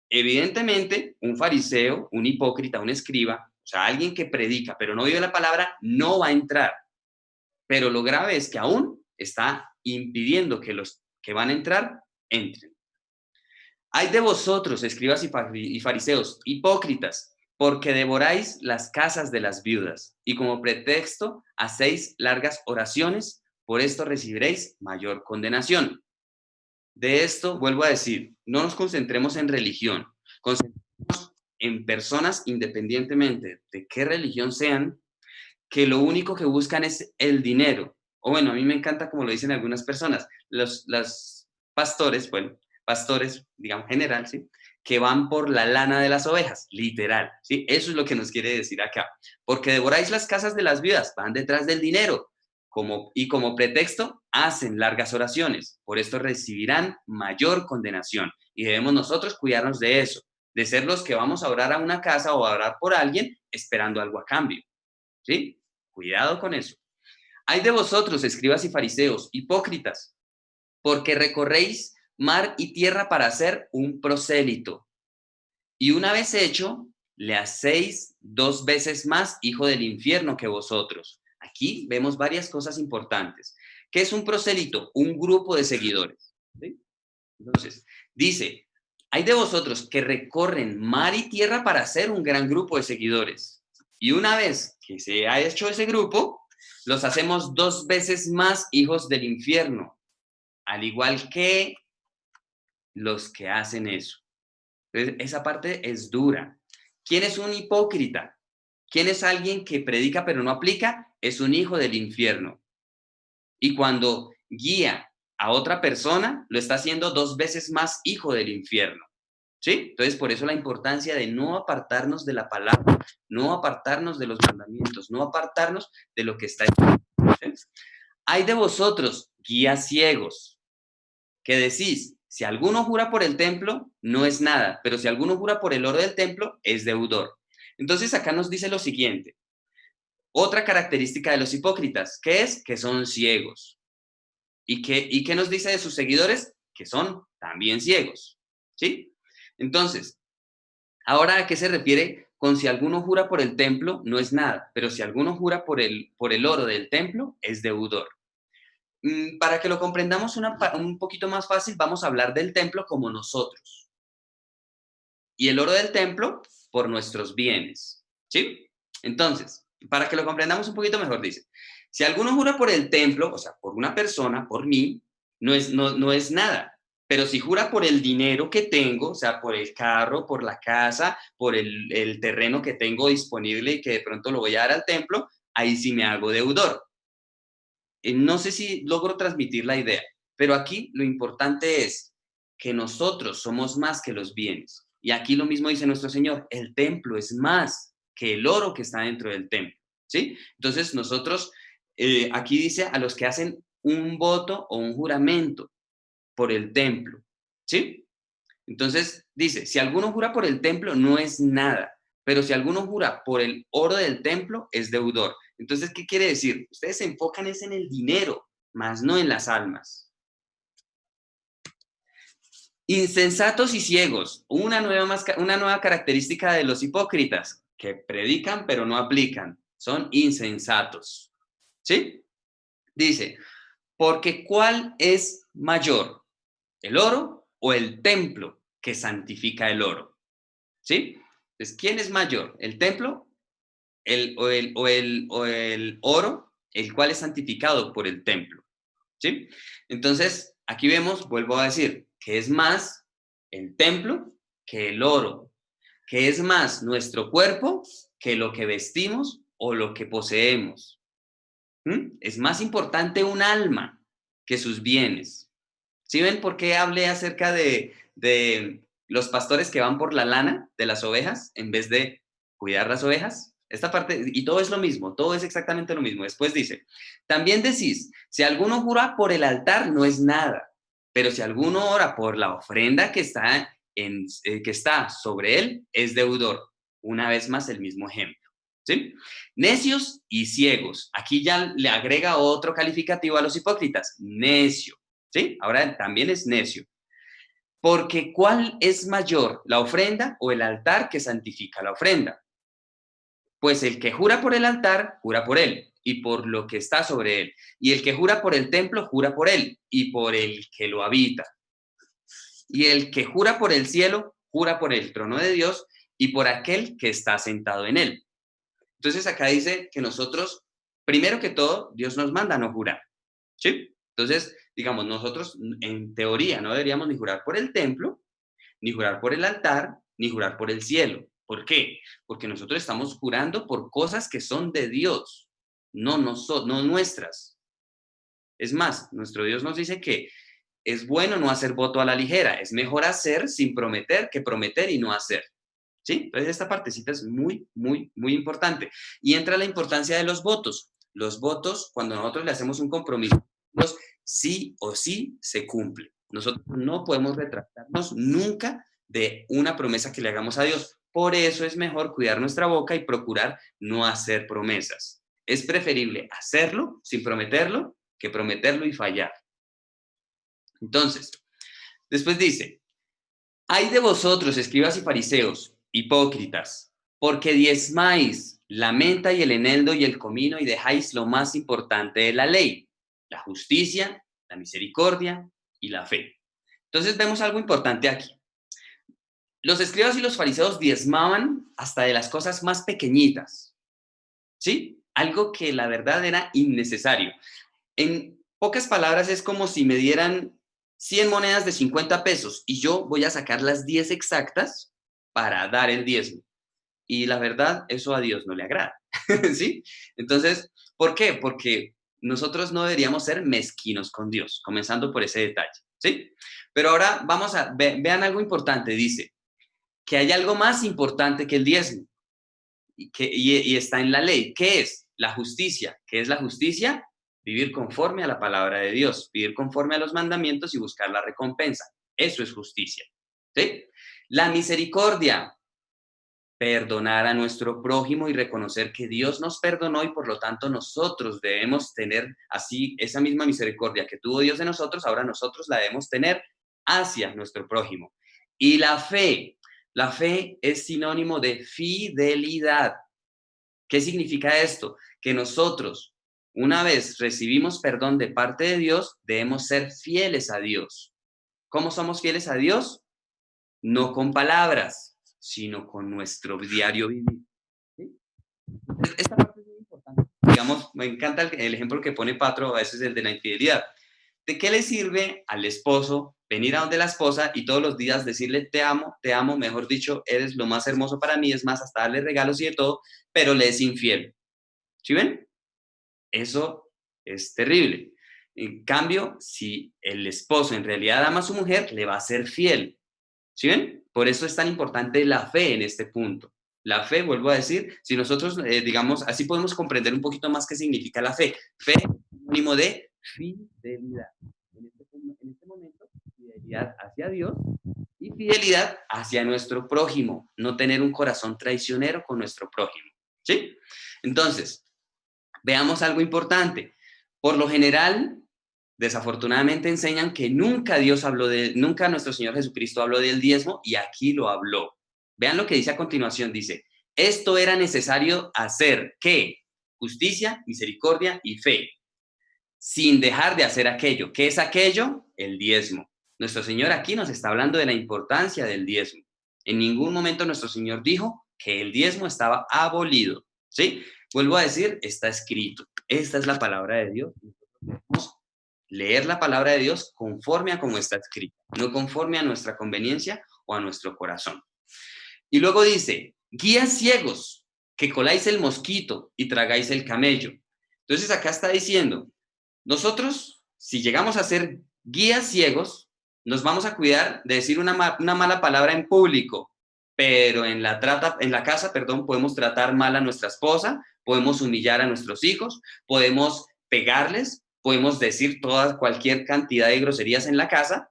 evidentemente, un fariseo, un hipócrita, un escriba, o sea, alguien que predica pero no vive la palabra, no va a entrar. Pero lo grave es que aún está impidiendo que los que van a entrar entren. Hay de vosotros, escribas y fariseos, hipócritas, porque devoráis las casas de las viudas y como pretexto hacéis largas oraciones, por esto recibiréis mayor condenación. De esto vuelvo a decir, no nos concentremos en religión, concentremos en personas independientemente de qué religión sean, que lo único que buscan es el dinero. O bueno, a mí me encanta como lo dicen algunas personas, los pastores, bueno, pastores, digamos, general, ¿sí? Que van por la lana de las ovejas, literal, ¿sí? Eso es lo que nos quiere decir acá. Porque devoráis las casas de las viudas, van detrás del dinero, y como pretexto hacen largas oraciones. Por esto recibirán mayor condenación. Y debemos nosotros cuidarnos de eso, de ser los que vamos a orar a una casa o a orar por alguien esperando algo a cambio, ¿sí? Cuidado con eso. Hay de vosotros, escribas y fariseos, hipócritas, porque recorréis mar y tierra para hacer un prosélito. Y una vez hecho, le hacéis 2 veces más hijo del infierno que vosotros. Aquí vemos varias cosas importantes. ¿Qué es un prosélito? Un grupo de seguidores, ¿sí? Entonces, dice, hay de vosotros que recorren mar y tierra para hacer un gran grupo de seguidores. Y una vez que se ha hecho ese grupo, los hacemos 2 veces más hijos del infierno, al igual que los que hacen eso. Entonces, esa parte es dura. ¿Quién es un hipócrita? ¿Quién es alguien que predica pero no aplica? Es un hijo del infierno. Y cuando guía a otra persona, lo está haciendo 2 veces más hijo del infierno. ¿Sí? Entonces, por eso la importancia de no apartarnos de la palabra, no apartarnos de los mandamientos, no apartarnos de lo que está escrito. ¿Sí? Hay de vosotros, guías ciegos, que decís, si alguno jura por el templo, no es nada, pero si alguno jura por el oro del templo, es deudor. Entonces, acá nos dice lo siguiente. Otra característica de los hipócritas, ¿qué es? Que son ciegos. ¿Y qué nos dice de sus seguidores? Que son también ciegos. ¿Sí? Entonces, ahora, ¿a qué se refiere con si alguno jura por el templo? No es nada, pero si alguno jura por el oro del templo, es deudor. Para que lo comprendamos un poquito más fácil, vamos a hablar del templo como nosotros. Y el oro del templo por nuestros bienes. ¿Sí? Entonces, para que lo comprendamos un poquito mejor, dice, si alguno jura por el templo, o sea, por una persona, por mí, no es nada. Pero si jura por el dinero que tengo, o sea, por el carro, por la casa, por el terreno que tengo disponible y que de pronto lo voy a dar al templo, ahí sí me hago deudor. No sé si logro transmitir la idea, pero aquí lo importante es que nosotros somos más que los bienes. Y aquí lo mismo dice nuestro Señor, el templo es más que el oro que está dentro del templo, ¿sí? Entonces nosotros, aquí dice a los que hacen un voto o un juramento por el templo, ¿sí? Entonces dice, si alguno jura por el templo no es nada, pero si alguno jura por el oro del templo es deudor. Entonces, ¿qué quiere decir? Ustedes se enfocan es en el dinero, más no en las almas. Insensatos y ciegos, una nueva característica de los hipócritas, que predican pero no aplican, son insensatos. ¿Sí? Dice, porque ¿cuál es mayor? ¿El oro o el templo que santifica el oro? ¿Sí? Entonces, ¿quién es mayor? ¿El templo o el oro, el cual es santificado por el templo? ¿Sí? Entonces, aquí vemos, vuelvo a decir, que es más el templo que el oro, que es más nuestro cuerpo que lo que vestimos o lo que poseemos. Es más importante un alma que sus bienes. ¿Sí ven por qué hablé acerca de los pastores que van por la lana de las ovejas en vez de cuidar las ovejas. Esta parte, y todo es lo mismo, todo es exactamente lo mismo. Después dice, también decís, si alguno jura por el altar, no es nada, pero si alguno ora por la ofrenda que está sobre él, es deudor. Una vez más, el mismo ejemplo. ¿Sí? Necios y ciegos. Aquí ya le agrega otro calificativo a los hipócritas, necio. ¿Sí? Ahora también es necio. Porque ¿cuál es mayor, la ofrenda o el altar que santifica la ofrenda? Pues el que jura por el altar, jura por él y por lo que está sobre él. Y el que jura por el templo, jura por él y por el que lo habita. Y el que jura por el cielo, jura por el trono de Dios y por aquel que está sentado en él. Entonces acá dice que nosotros, primero que todo, Dios nos manda a no jurar. ¿Sí? Entonces, digamos, nosotros en teoría no deberíamos ni jurar por el templo, ni jurar por el altar, ni jurar por el cielo. ¿Por qué? Porque nosotros estamos jurando por cosas que son de Dios, no nuestras. Es más, nuestro Dios nos dice que es bueno no hacer voto a la ligera, es mejor hacer sin prometer que prometer y no hacer. ¿Sí? Entonces esta partecita es muy, muy, muy importante. Y entra la importancia de los votos. Los votos, cuando nosotros le hacemos un compromiso, sí o sí se cumple. Nosotros no podemos retractarnos nunca de una promesa que le hagamos a Dios. Por eso es mejor cuidar nuestra boca y procurar no hacer promesas. Es preferible hacerlo sin prometerlo que prometerlo y fallar. Entonces, después dice, hay de vosotros, escribas y fariseos, hipócritas, porque diezmáis la menta y el eneldo y el comino y dejáis lo más importante de la ley, la justicia, la misericordia y la fe. Entonces vemos algo importante aquí. Los escribas y los fariseos diezmaban hasta de las cosas más pequeñitas, ¿sí? Algo que la verdad era innecesario. En pocas palabras es como si me dieran 100 monedas de 50 pesos y yo voy a sacar las 10 exactas para dar el diezmo. Y la verdad, eso a Dios no le agrada, ¿sí? Entonces, ¿por qué? Porque nosotros no deberíamos ser mezquinos con Dios, comenzando por ese detalle, ¿sí? Pero ahora vamos a, vean algo importante, dice, que hay algo más importante que el diezmo y está en la ley. ¿Qué es? La justicia. ¿Qué es la justicia? Vivir conforme a la palabra de Dios, vivir conforme a los mandamientos y buscar la recompensa. Eso es justicia, ¿sí? La misericordia, perdonar a nuestro prójimo y reconocer que Dios nos perdonó y por lo tanto nosotros debemos tener así esa misma misericordia que tuvo Dios de nosotros, ahora nosotros la debemos tener hacia nuestro prójimo. Y la fe es sinónimo de fidelidad. ¿Qué significa esto? Que nosotros, una vez recibimos perdón de parte de Dios, debemos ser fieles a Dios. ¿Cómo somos fieles a Dios? No con palabras, sino con nuestro diario vivir. ¿Sí? Esta parte es muy importante. Digamos, me encanta el ejemplo que pone Patro, a veces el de la infidelidad. ¿De qué le sirve al esposo venir a donde la esposa y todos los días decirle te amo, mejor dicho, eres lo más hermoso para mí, es más, hasta darle regalos y de todo, pero le es infiel? ¿Sí ven? Eso es terrible. En cambio, si el esposo en realidad ama a su mujer, le va a ser fiel. ¿Sí ven? Por eso es tan importante la fe en este punto. La fe, vuelvo a decir, si nosotros, digamos, así podemos comprender un poquito más qué significa la fe. Fe es sinónimo de fidelidad. En este momento, fidelidad hacia Dios y fidelidad hacia nuestro prójimo. No tener un corazón traicionero con nuestro prójimo. ¿Sí? Entonces, veamos algo importante. Por lo general, desafortunadamente enseñan que nunca nunca nuestro Señor Jesucristo habló del diezmo y aquí lo habló. Vean lo que dice a continuación, dice, esto era necesario hacer, ¿qué? Justicia, misericordia y fe, sin dejar de hacer aquello. ¿Qué es aquello? El diezmo. Nuestro Señor aquí nos está hablando de la importancia del diezmo. En ningún momento nuestro Señor dijo que el diezmo estaba abolido, ¿sí? Vuelvo a decir, está escrito. Esta es la palabra de Dios. Nosotros leer la palabra de Dios conforme a como está escrita, no conforme a nuestra conveniencia o a nuestro corazón. Y luego dice, guías ciegos, que coláis el mosquito y tragáis el camello. Entonces acá está diciendo, nosotros, si llegamos a ser guías ciegos, nos vamos a cuidar de decir una mala palabra en público, pero en la casa, podemos tratar mal a nuestra esposa, podemos humillar a nuestros hijos, podemos pegarles, podemos decir cualquier cantidad de groserías en la casa.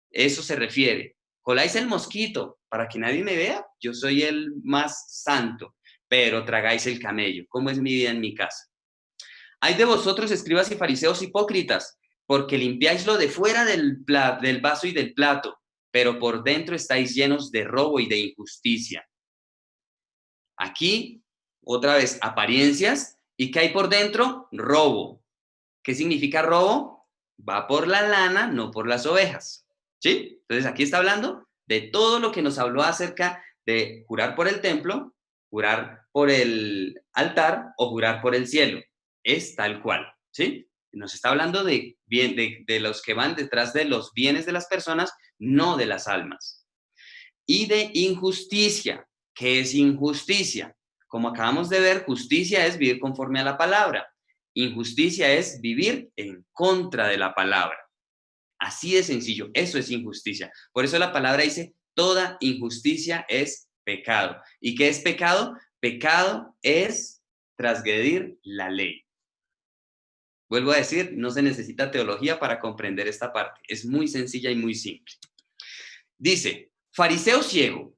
Eso se refiere. Coláis el mosquito para que nadie me vea, yo soy el más santo, pero tragáis el camello. ¿Cómo es mi vida en mi casa? Hay de vosotros, escribas y fariseos hipócritas, porque limpiáis lo de fuera del vaso y del plato, pero por dentro estáis llenos de robo y de injusticia. Aquí, otra vez, apariencias. ¿Y qué hay por dentro? Robo. ¿Qué significa robo? Va por la lana, no por las ovejas. ¿Sí? Entonces, aquí está hablando de todo lo que nos habló acerca de jurar por el templo, jurar por el altar o jurar por el cielo. Es tal cual, ¿sí? Nos está hablando de los que van detrás de los bienes de las personas, no de las almas. Y de injusticia. ¿Qué es injusticia? Como acabamos de ver, justicia es vivir conforme a la palabra. Injusticia es vivir en contra de la palabra. Así de sencillo, eso es injusticia. Por eso la palabra dice, toda injusticia es pecado. ¿Y qué es pecado? Pecado es transgredir la ley. Vuelvo a decir, no se necesita teología para comprender esta parte. Es muy sencilla y muy simple. Dice, fariseo ciego,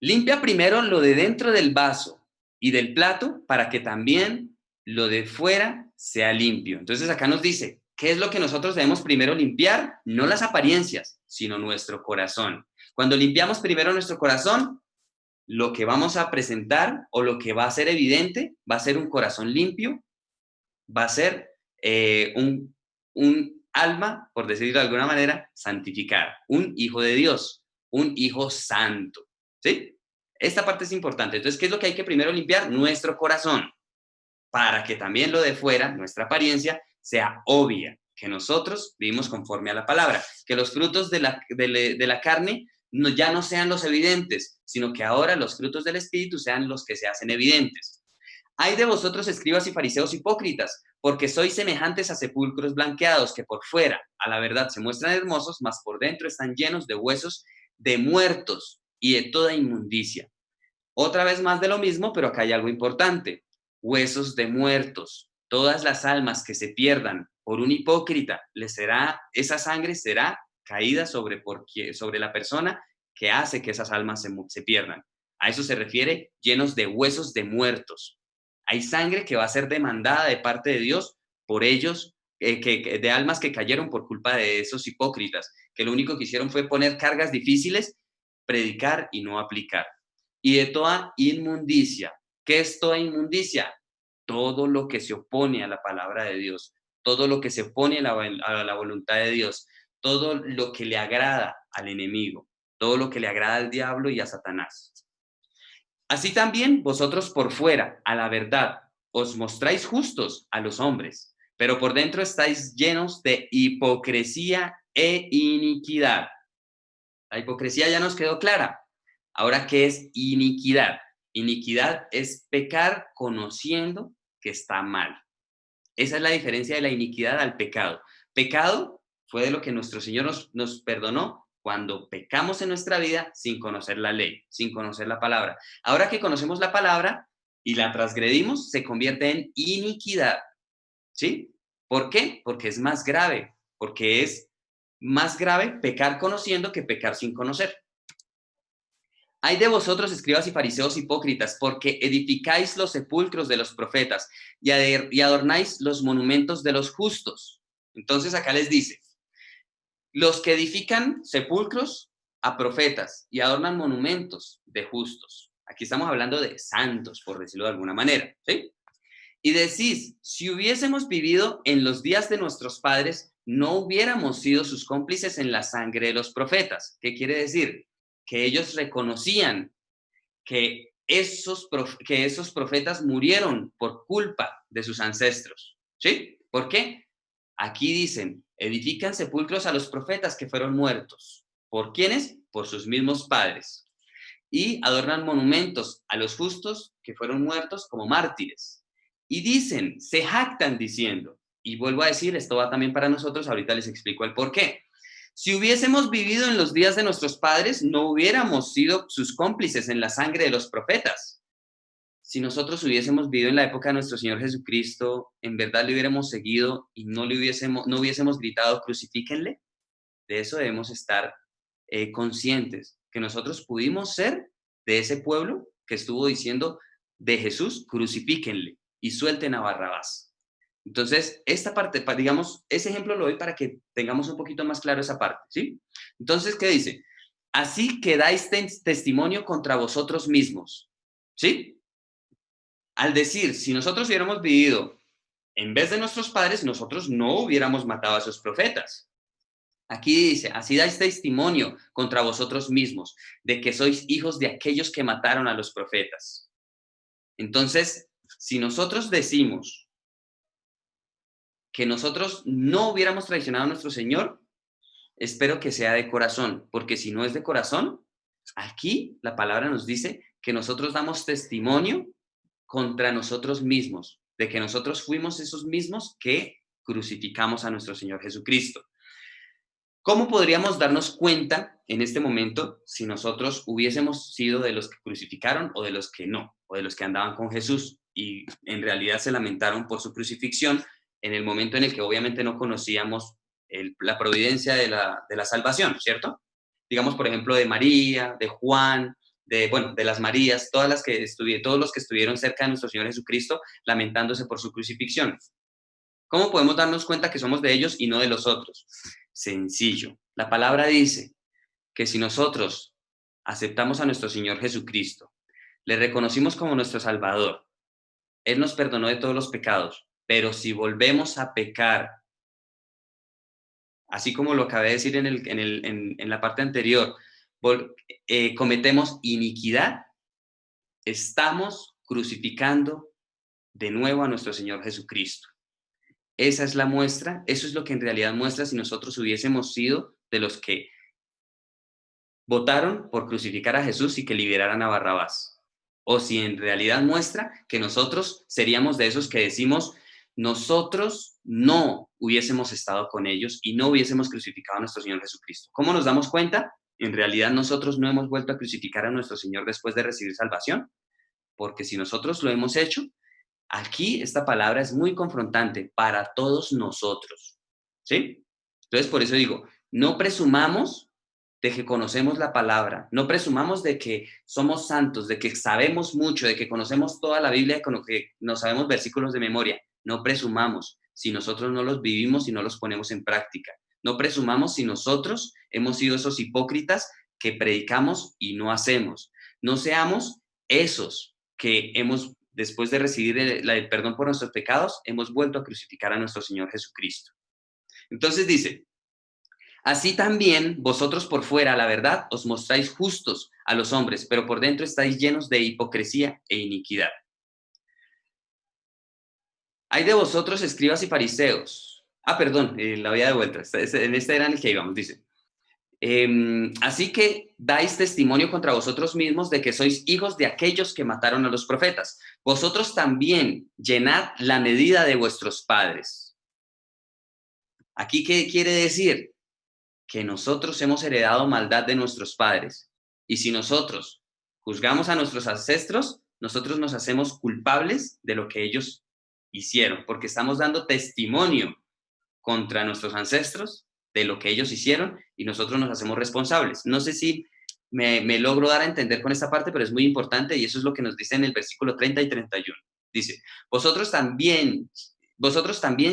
limpia primero lo de dentro del vaso y del plato para que también lo de fuera sea limpio. Entonces acá nos dice, ¿qué es lo que nosotros debemos primero limpiar? No las apariencias, sino nuestro corazón. Cuando limpiamos primero nuestro corazón, lo que vamos a presentar o lo que va a ser evidente va a ser un corazón limpio, va a ser un alma, por decirlo de alguna manera, santificada, un hijo de Dios, un hijo santo, ¿sí? Esta parte es importante. Entonces, ¿qué es lo que hay que primero limpiar? Nuestro corazón, para que también lo de fuera, nuestra apariencia, sea obvia, que nosotros vivimos conforme a la palabra, que los frutos de la carne ya no sean los evidentes, sino que ahora los frutos del Espíritu sean los que se hacen evidentes. Hay de vosotros, escribas y fariseos hipócritas, porque sois semejantes a sepulcros blanqueados, que por fuera, a la verdad, se muestran hermosos, mas por dentro están llenos de huesos de muertos y de toda inmundicia. Otra vez más de lo mismo, pero acá hay algo importante. Huesos de muertos. Todas las almas que se pierdan por un hipócrita, esa sangre será caída sobre la persona que hace que esas almas se pierdan. A eso se refiere llenos de huesos de muertos. Hay sangre que va a ser demandada de parte de Dios por ellos, de almas que cayeron por culpa de esos hipócritas, que lo único que hicieron fue poner cargas difíciles, predicar y no aplicar. Y de toda inmundicia. ¿Qué es toda inmundicia? Todo lo que se opone a la palabra de Dios, todo lo que se opone a la voluntad de Dios, todo lo que le agrada al enemigo, todo lo que le agrada al diablo y a Satanás. Así también vosotros por fuera, a la verdad, os mostráis justos a los hombres, pero por dentro estáis llenos de hipocresía e iniquidad. La hipocresía ya nos quedó clara. Ahora, ¿qué es iniquidad? Iniquidad es pecar conociendo que está mal. Esa es la diferencia de la iniquidad al pecado. Pecado fue de lo que nuestro Señor nos perdonó cuando pecamos en nuestra vida sin conocer la ley, sin conocer la palabra. Ahora que conocemos la palabra y la transgredimos, se convierte en iniquidad. ¿Sí? ¿Por qué? Porque es más grave, porque es más grave pecar conociendo que pecar sin conocer. Hay de vosotros, escribas y fariseos hipócritas, porque edificáis los sepulcros de los profetas y adornáis los monumentos de los justos. Entonces acá les dice, los que edifican sepulcros a profetas y adornan monumentos de justos. Aquí estamos hablando de santos, por decirlo de alguna manera, ¿sí? Y decís, si hubiésemos vivido en los días de nuestros padres, no hubiéramos sido sus cómplices en la sangre de los profetas. ¿Qué quiere decir? Que ellos reconocían que esos profetas murieron por culpa de sus ancestros. ¿Sí? ¿Por qué? Aquí dicen, edifican sepulcros a los profetas que fueron muertos. ¿Por quiénes? Por sus mismos padres. Y adornan monumentos a los justos que fueron muertos como mártires. Y dicen, se jactan diciendo, y vuelvo a decir, esto va también para nosotros, ahorita les explico el por qué. Si hubiésemos vivido en los días de nuestros padres, no hubiéramos sido sus cómplices en la sangre de los profetas. Si nosotros hubiésemos vivido en la época de nuestro Señor Jesucristo, en verdad le hubiéramos seguido y no hubiésemos gritado, crucifíquenle. De eso debemos estar conscientes, que nosotros pudimos ser de ese pueblo que estuvo diciendo de Jesús, crucifíquenle y suelten a Barrabás. Entonces, esta parte, digamos, ese ejemplo lo doy para que tengamos un poquito más claro esa parte, ¿sí? Entonces, ¿qué dice? Así que dais testimonio contra vosotros mismos, ¿sí? Al decir, si nosotros hubiéramos vivido en vez de nuestros padres, nosotros no hubiéramos matado a esos profetas. Aquí dice, así dais testimonio contra vosotros mismos de que sois hijos de aquellos que mataron a los profetas. Entonces, si nosotros decimos que nosotros no hubiéramos traicionado a nuestro Señor, espero que sea de corazón, porque si no es de corazón, aquí la palabra nos dice que nosotros damos testimonio contra nosotros mismos, de que nosotros fuimos esos mismos que crucificamos a nuestro Señor Jesucristo. ¿Cómo podríamos darnos cuenta en este momento si nosotros hubiésemos sido de los que crucificaron o de los que no, o de los que andaban con Jesús y en realidad se lamentaron por su crucifixión en el momento en el que obviamente no conocíamos la providencia de la salvación, ¿cierto? Digamos, por ejemplo, de María, de Juan, de las Marías, todos los que estuvieron cerca de nuestro Señor Jesucristo lamentándose por su crucifixión. ¿Cómo podemos darnos cuenta que somos de ellos y no de los otros? Sencillo. La palabra dice que si nosotros aceptamos a nuestro Señor Jesucristo, le reconocimos como nuestro Salvador, Él nos perdonó de todos los pecados, pero si volvemos a pecar, así como lo acabé de decir en la parte anterior, cometemos iniquidad, estamos crucificando de nuevo a nuestro Señor Jesucristo. Esa es la muestra, eso es lo que en realidad muestra si nosotros hubiésemos sido de los que votaron por crucificar a Jesús y que liberaran a Barrabás. O si en realidad muestra que nosotros seríamos de esos que decimos, nosotros no hubiésemos estado con ellos y no hubiésemos crucificado a nuestro Señor Jesucristo. ¿Cómo nos damos cuenta? En realidad nosotros no hemos vuelto a crucificar a nuestro Señor después de recibir salvación, porque si nosotros lo hemos hecho, aquí esta palabra es muy confrontante para todos nosotros, ¿sí? Entonces, por eso digo, no presumamos de que conocemos la palabra, no presumamos de que somos santos, de que sabemos mucho, de que conocemos toda la Biblia, con lo que nos sabemos versículos de memoria. No presumamos si nosotros no los vivimos y no los ponemos en práctica. No presumamos si nosotros hemos sido esos hipócritas que predicamos y no hacemos. No seamos esos que después de recibir el perdón por nuestros pecados, hemos vuelto a crucificar a nuestro Señor Jesucristo. Entonces dice, así también vosotros por fuera, la verdad, os mostráis justos a los hombres, pero por dentro estáis llenos de hipocresía e iniquidad. Hay de vosotros, escribas y fariseos. Perdón, la había de vuelta. En esta era en el que íbamos, dice. Así que dais testimonio contra vosotros mismos de que sois hijos de aquellos que mataron a los profetas. Vosotros también llenad la medida de vuestros padres. ¿Aquí qué quiere decir? Que nosotros hemos heredado maldad de nuestros padres. Y si nosotros juzgamos a nuestros ancestros, nosotros nos hacemos culpables de lo que ellos hicieron, porque estamos dando testimonio contra nuestros ancestros de lo que ellos hicieron y nosotros nos hacemos responsables. No sé si me logro dar a entender con esta parte, pero es muy importante y eso es lo que nos dice en el versículo 30 y 31. Dice, vosotros también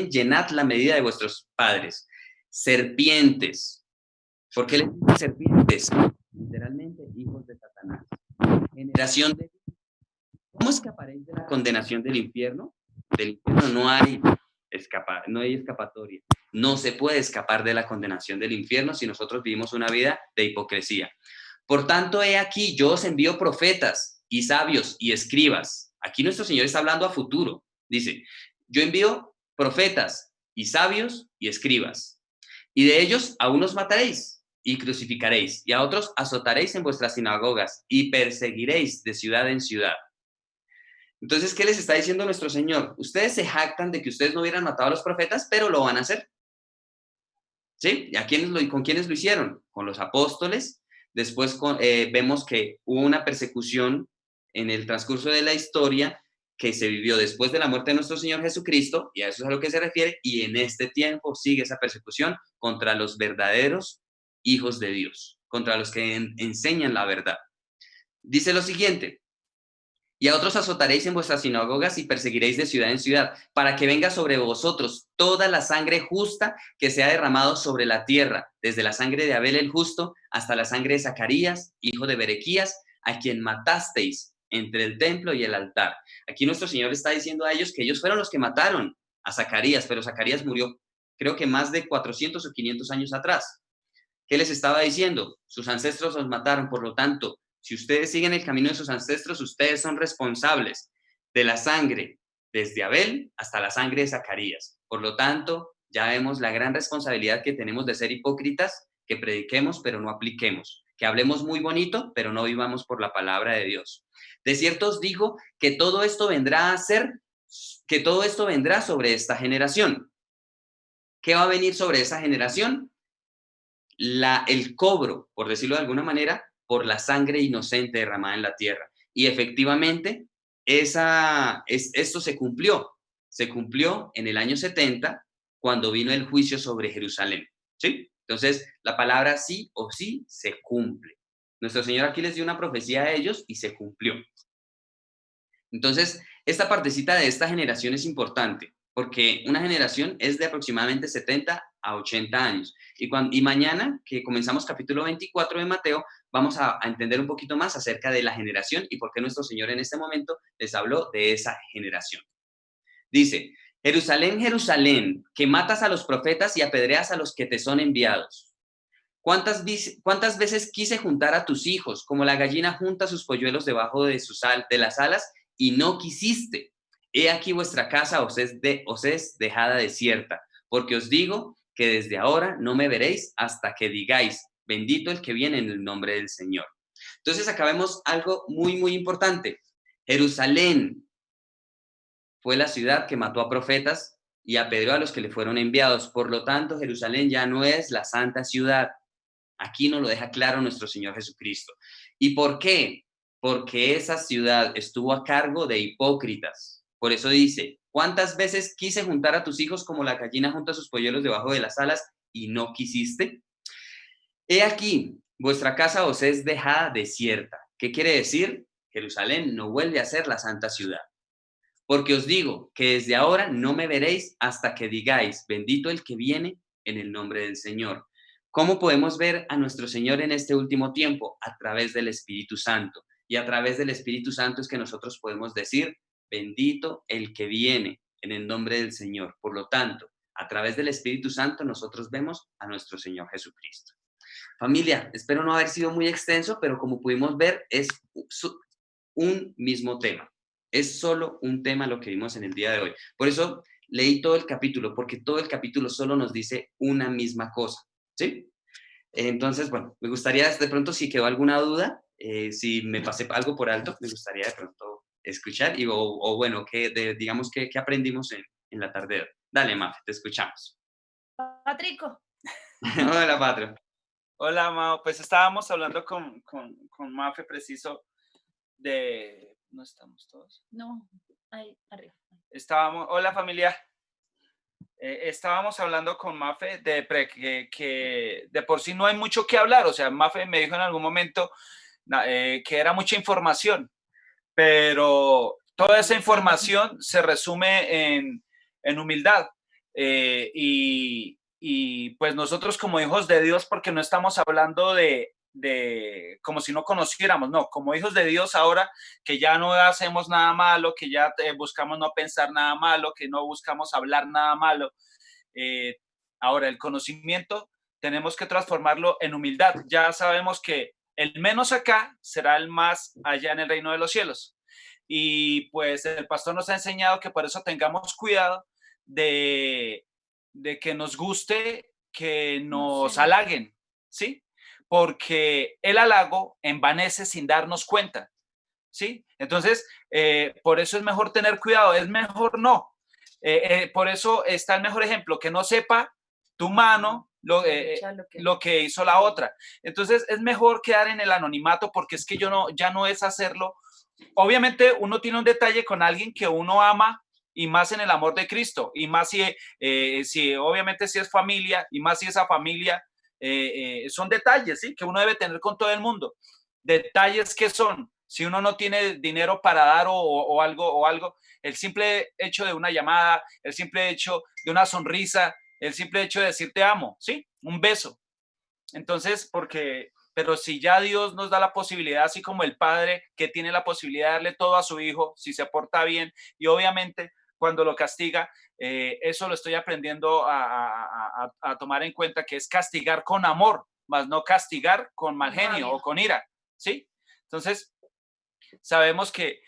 llenad la medida de vuestros padres. Serpientes. ¿Por qué les dicen serpientes? Literalmente, hijos de Satanás. Generación de... ¿Cómo escaparéis de la condenación del infierno? Del infierno no hay escapatoria. No se puede escapar de la condenación del infierno si nosotros vivimos una vida de hipocresía. Por tanto, he aquí, yo os envío profetas y sabios y escribas. Aquí nuestro Señor está hablando a futuro. Dice, yo envío profetas y sabios y escribas. Y de ellos a unos mataréis y crucificaréis, y a otros azotaréis en vuestras sinagogas y perseguiréis de ciudad en ciudad. Entonces, ¿qué les está diciendo nuestro Señor? Ustedes se jactan de que ustedes no hubieran matado a los profetas, pero lo van a hacer. ¿Sí? ¿Y con quiénes lo hicieron? Con los apóstoles. Después vemos que hubo una persecución en el transcurso de la historia que se vivió después de la muerte de nuestro Señor Jesucristo, y a eso es a lo que se refiere, y en este tiempo sigue esa persecución contra los verdaderos hijos de Dios, contra los que enseñan la verdad. Dice lo siguiente: y a otros azotaréis en vuestras sinagogas y perseguiréis de ciudad en ciudad, para que venga sobre vosotros toda la sangre justa que se ha derramado sobre la tierra, desde la sangre de Abel el justo hasta la sangre de Zacarías, hijo de Berequías, a quien matasteis entre el templo y el altar. Aquí nuestro Señor está diciendo a ellos que ellos fueron los que mataron a Zacarías, pero Zacarías murió, creo que más de 400 o 500 años atrás. ¿Qué les estaba diciendo? Sus ancestros los mataron, por lo tanto, si ustedes siguen el camino de sus ancestros, ustedes son responsables de la sangre desde Abel hasta la sangre de Zacarías. Por lo tanto, ya vemos la gran responsabilidad que tenemos de ser hipócritas, que prediquemos pero no apliquemos, que hablemos muy bonito pero no vivamos por la palabra de Dios. De cierto os digo que todo esto vendrá sobre esta generación. ¿Qué va a venir sobre esa generación? El cobro, por decirlo de alguna manera, por la sangre inocente derramada en la tierra. Y efectivamente, esto se cumplió en el año 70, cuando vino el juicio sobre Jerusalén, ¿sí? Entonces, la palabra sí o sí se cumple. Nuestro Señor aquí les dio una profecía a ellos y se cumplió. Entonces, esta partecita de esta generación es importante, porque una generación es de aproximadamente 70 a 80 años. Y mañana, que comenzamos capítulo 24 de Mateo, vamos a entender un poquito más acerca de la generación y por qué nuestro Señor en este momento les habló de esa generación. Dice: Jerusalén, Jerusalén, que matas a los profetas y apedreas a los que te son enviados. ¿Cuántas veces quise juntar a tus hijos, como la gallina junta sus polluelos debajo de las alas, y no quisiste? He aquí vuestra casa os es dejada desierta, porque os digo que desde ahora no me veréis hasta que digáis: bendito el que viene en el nombre del Señor. Entonces acá vemos algo muy, muy importante. Jerusalén fue la ciudad que mató a profetas y apedreó a los que le fueron enviados. Por lo tanto, Jerusalén ya no es la santa ciudad. Aquí nos lo deja claro nuestro Señor Jesucristo. ¿Y por qué? Porque esa ciudad estuvo a cargo de hipócritas. Por eso dice: ¿cuántas veces quise juntar a tus hijos como la gallina junta sus polluelos debajo de las alas y no quisiste? He aquí, vuestra casa os es dejada desierta. ¿Qué quiere decir? Jerusalén no vuelve a ser la santa ciudad. Porque os digo que desde ahora no me veréis hasta que digáis: bendito el que viene en el nombre del Señor. ¿Cómo podemos ver a nuestro Señor en este último tiempo? A través del Espíritu Santo. Y a través del Espíritu Santo es que nosotros podemos decir: bendito el que viene en el nombre del Señor. Por lo tanto, a través del Espíritu Santo nosotros vemos a nuestro Señor Jesucristo. Familia, espero no haber sido muy extenso, pero como pudimos ver, es un mismo tema. Es solo un tema lo que vimos en el día de hoy. Por eso leí todo el capítulo, porque todo el capítulo solo nos dice una misma cosa, ¿sí? Entonces, bueno, me gustaría de pronto, si quedó alguna duda, si me pasé algo por alto, me gustaría de pronto escuchar o bueno, digamos que aprendimos en la tarde de hoy. Dale, Mafe, te escuchamos. Patrico. Hola, Patro. Hola, Mao. Pues estábamos hablando con Mafe preciso de... ¿No estamos todos? No, ahí arriba. Hola, familia. Estábamos hablando con Mafe que de por sí no hay mucho que hablar. O sea, Mafe me dijo en algún momento que era mucha información, pero toda esa información se resume en humildad. Y pues nosotros como hijos de Dios, porque no estamos hablando de como si no conociéramos, no, como hijos de Dios ahora que ya no hacemos nada malo, que ya buscamos no pensar nada malo, que no buscamos hablar nada malo. Ahora el conocimiento tenemos que transformarlo en humildad. Ya sabemos que el menos acá será el más allá en el reino de los cielos. Y pues el pastor nos ha enseñado que por eso tengamos cuidado de que nos guste que nos halaguen, ¿sí? Porque el halago envanece sin darnos cuenta, ¿sí? Entonces, por eso es mejor tener cuidado, es mejor no. Por eso está el mejor ejemplo: que no sepa tu mano lo que hizo la otra. Entonces es mejor quedar en el anonimato porque es que ya no es hacerlo. Obviamente uno tiene un detalle con alguien que uno ama y más en el amor de Cristo y más si obviamente si es familia y más si esa familia son detalles, ¿sí? Que uno debe tener con todo el mundo. Detalles que son, si uno no tiene dinero para dar o algo, el simple hecho de una llamada, el simple hecho de una sonrisa, el simple hecho de decir te amo, ¿sí? Un beso. Entonces, pero si ya Dios nos da la posibilidad, así como el padre que tiene la posibilidad de darle todo a su hijo, si se porta bien, y obviamente cuando lo castiga, eso lo estoy aprendiendo a tomar en cuenta, que es castigar con amor, más no castigar con mal genio o con ira, ¿sí? Entonces, sabemos que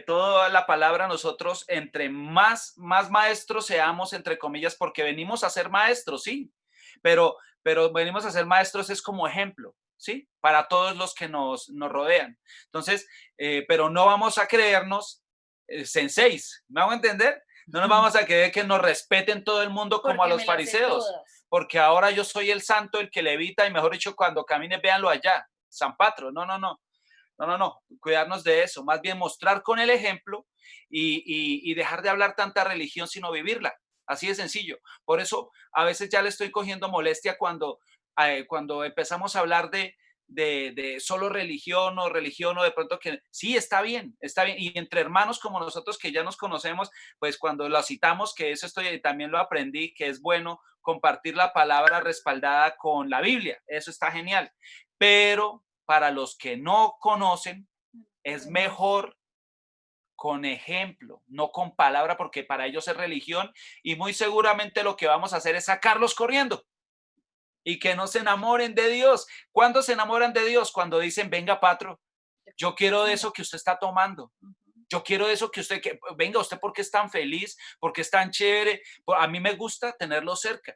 toda la palabra nosotros, entre más maestros seamos, entre comillas, porque venimos a ser maestros, sí, pero venimos a ser maestros es como ejemplo, ¿sí? Para todos los que nos rodean. Entonces, pero no vamos a creernos senseis, ¿me hago entender? No nos vamos a creer que nos respeten todo el mundo como a los fariseos, porque ahora yo soy el santo, el que levita, y mejor dicho, cuando camine, véanlo allá, San Patro, no. No, cuidarnos de eso, más bien mostrar con el ejemplo y dejar de hablar tanta religión, sino vivirla. Así de sencillo. Por eso a veces ya le estoy cogiendo molestia cuando empezamos a hablar de solo religión o de pronto que sí, está bien. Y entre hermanos como nosotros que ya nos conocemos, pues cuando lo citamos, que eso también lo aprendí, que es bueno compartir la palabra respaldada con la Biblia. Eso está genial. Pero para los que no conocen, es mejor con ejemplo, no con palabra, porque para ellos es religión y muy seguramente lo que vamos a hacer es sacarlos corriendo y que no se enamoren de Dios. ¿Cuándo se enamoran de Dios? Cuando dicen, venga, Patro, yo quiero de eso que usted está tomando. Yo quiero de eso venga, usted porque es tan feliz, porque es tan chévere. A mí me gusta tenerlo cerca.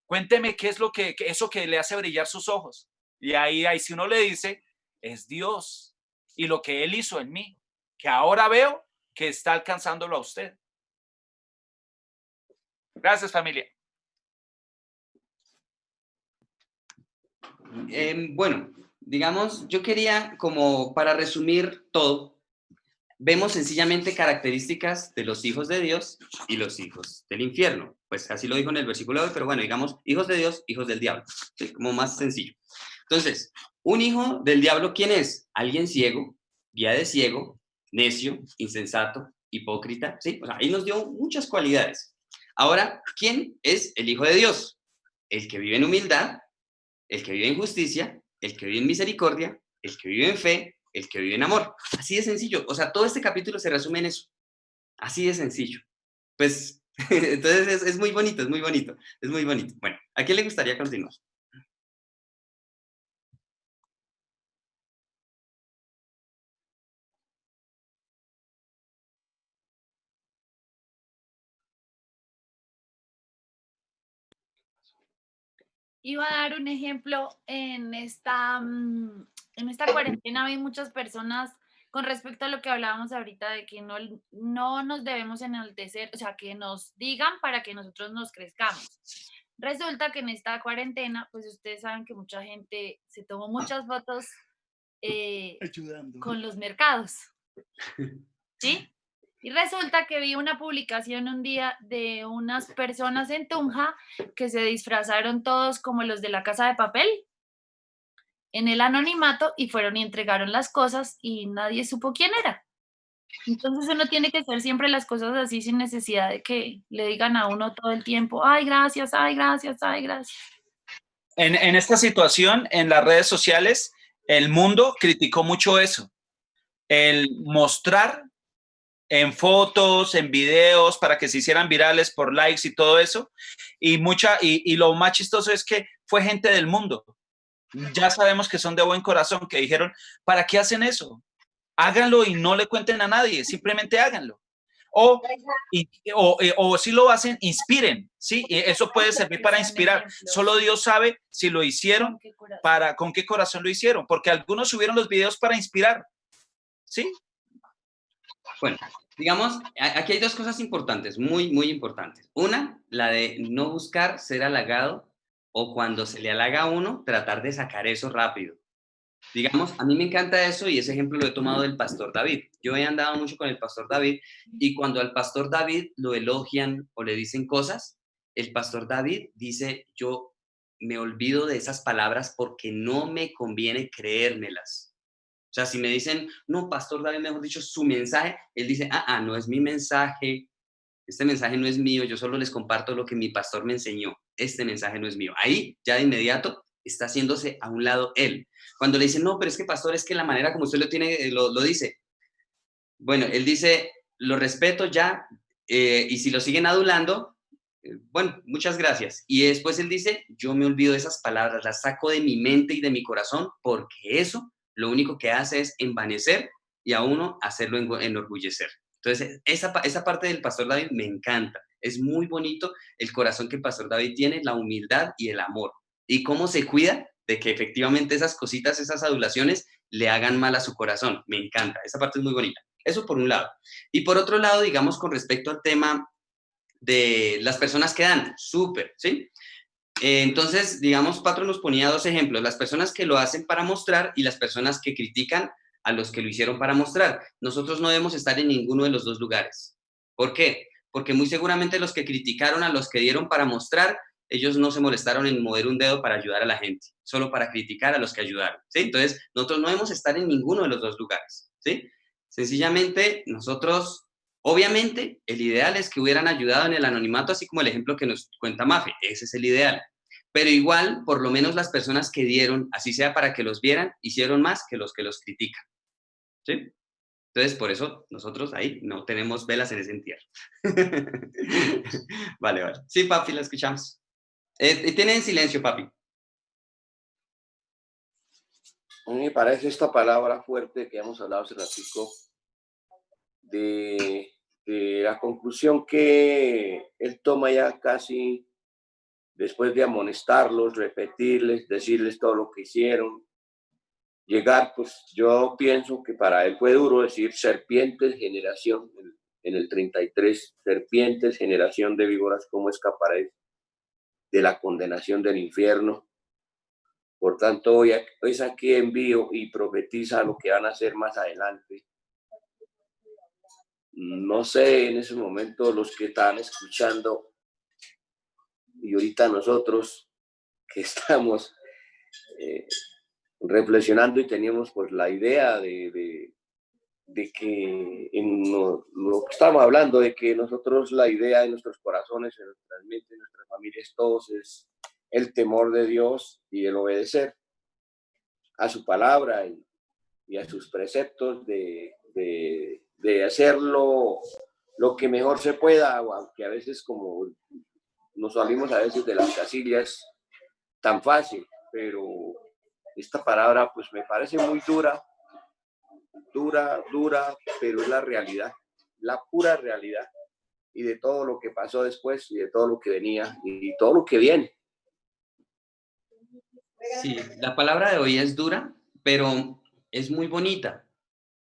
Cuénteme qué es eso que le hace brillar sus ojos. Y ahí si uno le dice, es Dios y lo que Él hizo en mí, que ahora veo que está alcanzándolo a usted. Gracias, familia. Bueno, digamos, yo quería, como para resumir todo, vemos sencillamente características de los hijos de Dios y los hijos del infierno. Pues así lo dijo en el versículo de hoy, pero bueno, digamos, hijos de Dios, hijos del diablo. ¿Sí? Como más sencillo. Entonces, un hijo del diablo, ¿quién es? Alguien ciego, guía de ciego, necio, insensato, hipócrita. ¿Sí? O sea, ahí nos dio muchas cualidades. Ahora, ¿quién es el hijo de Dios? El que vive en humildad, el que vive en justicia, el que vive en misericordia, el que vive en fe, el que vive en amor. Así de sencillo. O sea, todo este capítulo se resume en eso. Así de sencillo. Pues, entonces es muy bonito, es muy bonito, es muy bonito. Bueno, ¿a quién le gustaría continuar? Iba a dar un ejemplo en esta cuarentena. Hay muchas personas con respecto a lo que hablábamos ahorita de que no nos debemos enaltecer, o sea, que nos digan para que nosotros nos crezcamos. Resulta que en esta cuarentena, pues ustedes saben que mucha gente se tomó muchas fotos con los mercados, ¿sí? Y resulta que vi una publicación un día de unas personas en Tunja que se disfrazaron todos como los de la Casa de Papel en el anonimato y fueron y entregaron las cosas y nadie supo quién era. Entonces uno tiene que hacer siempre las cosas así sin necesidad de que le digan a uno todo el tiempo, ay, gracias, ay, gracias, ay, gracias. En esta situación, en las redes sociales, el mundo criticó mucho eso. El mostrar en fotos, en videos, para que se hicieran virales por likes y todo eso. Y lo más chistoso es que fue gente del mundo. Ya sabemos que son de buen corazón, que dijeron, ¿para qué hacen eso? Háganlo y no le cuenten a nadie, simplemente háganlo. O si lo hacen, inspiren, ¿sí? Y eso puede servir para inspirar. Solo Dios sabe si lo hicieron, con qué corazón lo hicieron, porque algunos subieron los videos para inspirar, ¿sí? Bueno, digamos, aquí hay dos cosas importantes, muy, muy importantes. Una, la de no buscar ser halagado o cuando se le halaga a uno, tratar de sacar eso rápido. Digamos, a mí me encanta eso y ese ejemplo lo he tomado del pastor David. Yo he andado mucho con el pastor David y cuando al pastor David lo elogian o le dicen cosas, el pastor David dice, yo me olvido de esas palabras porque no me conviene creérmelas. O sea, si me dicen, no, pastor David, mejor dicho, su mensaje, él dice, no es mi mensaje, este mensaje no es mío, yo solo les comparto lo que mi pastor me enseñó, este mensaje no es mío. Ahí, ya de inmediato, está haciéndose a un lado él. Cuando le dicen, no, pero es que pastor, es que la manera como usted lo tiene, lo dice. Bueno, él dice, lo respeto ya, y si lo siguen adulando, bueno, muchas gracias. Y después él dice, yo me olvido de esas palabras, las saco de mi mente y de mi corazón, porque eso lo único que hace es envanecer y a uno hacerlo enorgullecer. Entonces, esa parte del pastor David me encanta. Es muy bonito el corazón que el pastor David tiene, la humildad y el amor. Y cómo se cuida de que efectivamente esas cositas, esas adulaciones, le hagan mal a su corazón. Me encanta. Esa parte es muy bonita. Eso por un lado. Y por otro lado, digamos, con respecto al tema de las personas que dan, súper, ¿sí? Entonces, digamos, Patro nos ponía dos ejemplos, las personas que lo hacen para mostrar y las personas que critican a los que lo hicieron para mostrar. Nosotros no debemos estar en ninguno de los dos lugares. ¿Por qué? Porque muy seguramente los que criticaron a los que dieron para mostrar, ellos no se molestaron en mover un dedo para ayudar a la gente, solo para criticar a los que ayudaron, ¿sí? Entonces, nosotros no debemos estar en ninguno de los dos lugares, ¿sí? Sencillamente, nosotros, obviamente, el ideal es que hubieran ayudado en el anonimato, así como el ejemplo que nos cuenta Mafe, ese es el ideal. Pero igual, por lo menos las personas que dieron, así sea para que los vieran, hicieron más que los critican, ¿sí? Entonces, por eso nosotros ahí no tenemos velas en ese entierro. Vale, vale. Sí, papi, la escuchamos. Tiene en silencio, papi. A mí me parece esta palabra fuerte que hemos hablado hace ratico de la conclusión que él toma ya casi después de amonestarlos, repetirles, decirles todo lo que hicieron, llegar, pues yo pienso que para él fue duro decir serpientes, generación, en el 33, serpientes, generación de víboras, ¿cómo escaparéis de la condenación del infierno? Por tanto, hoy es aquí envío y profetiza lo que van a hacer más adelante. No sé, en ese momento los que estaban escuchando y ahorita nosotros que estamos reflexionando y teníamos pues la idea de que en lo que estamos hablando, de que nosotros la idea de nuestros corazones, en nuestras mentes, en nuestras familias, todos es el temor de Dios y el obedecer a su palabra y a sus preceptos de hacerlo lo que mejor se pueda, aunque a veces como nos salimos a veces de las casillas tan fácil, pero esta palabra pues me parece muy dura, pero es la realidad, la pura realidad, y de todo lo que pasó después, y de todo lo que venía, y todo lo que viene. Sí, la palabra de hoy es dura, pero es muy bonita,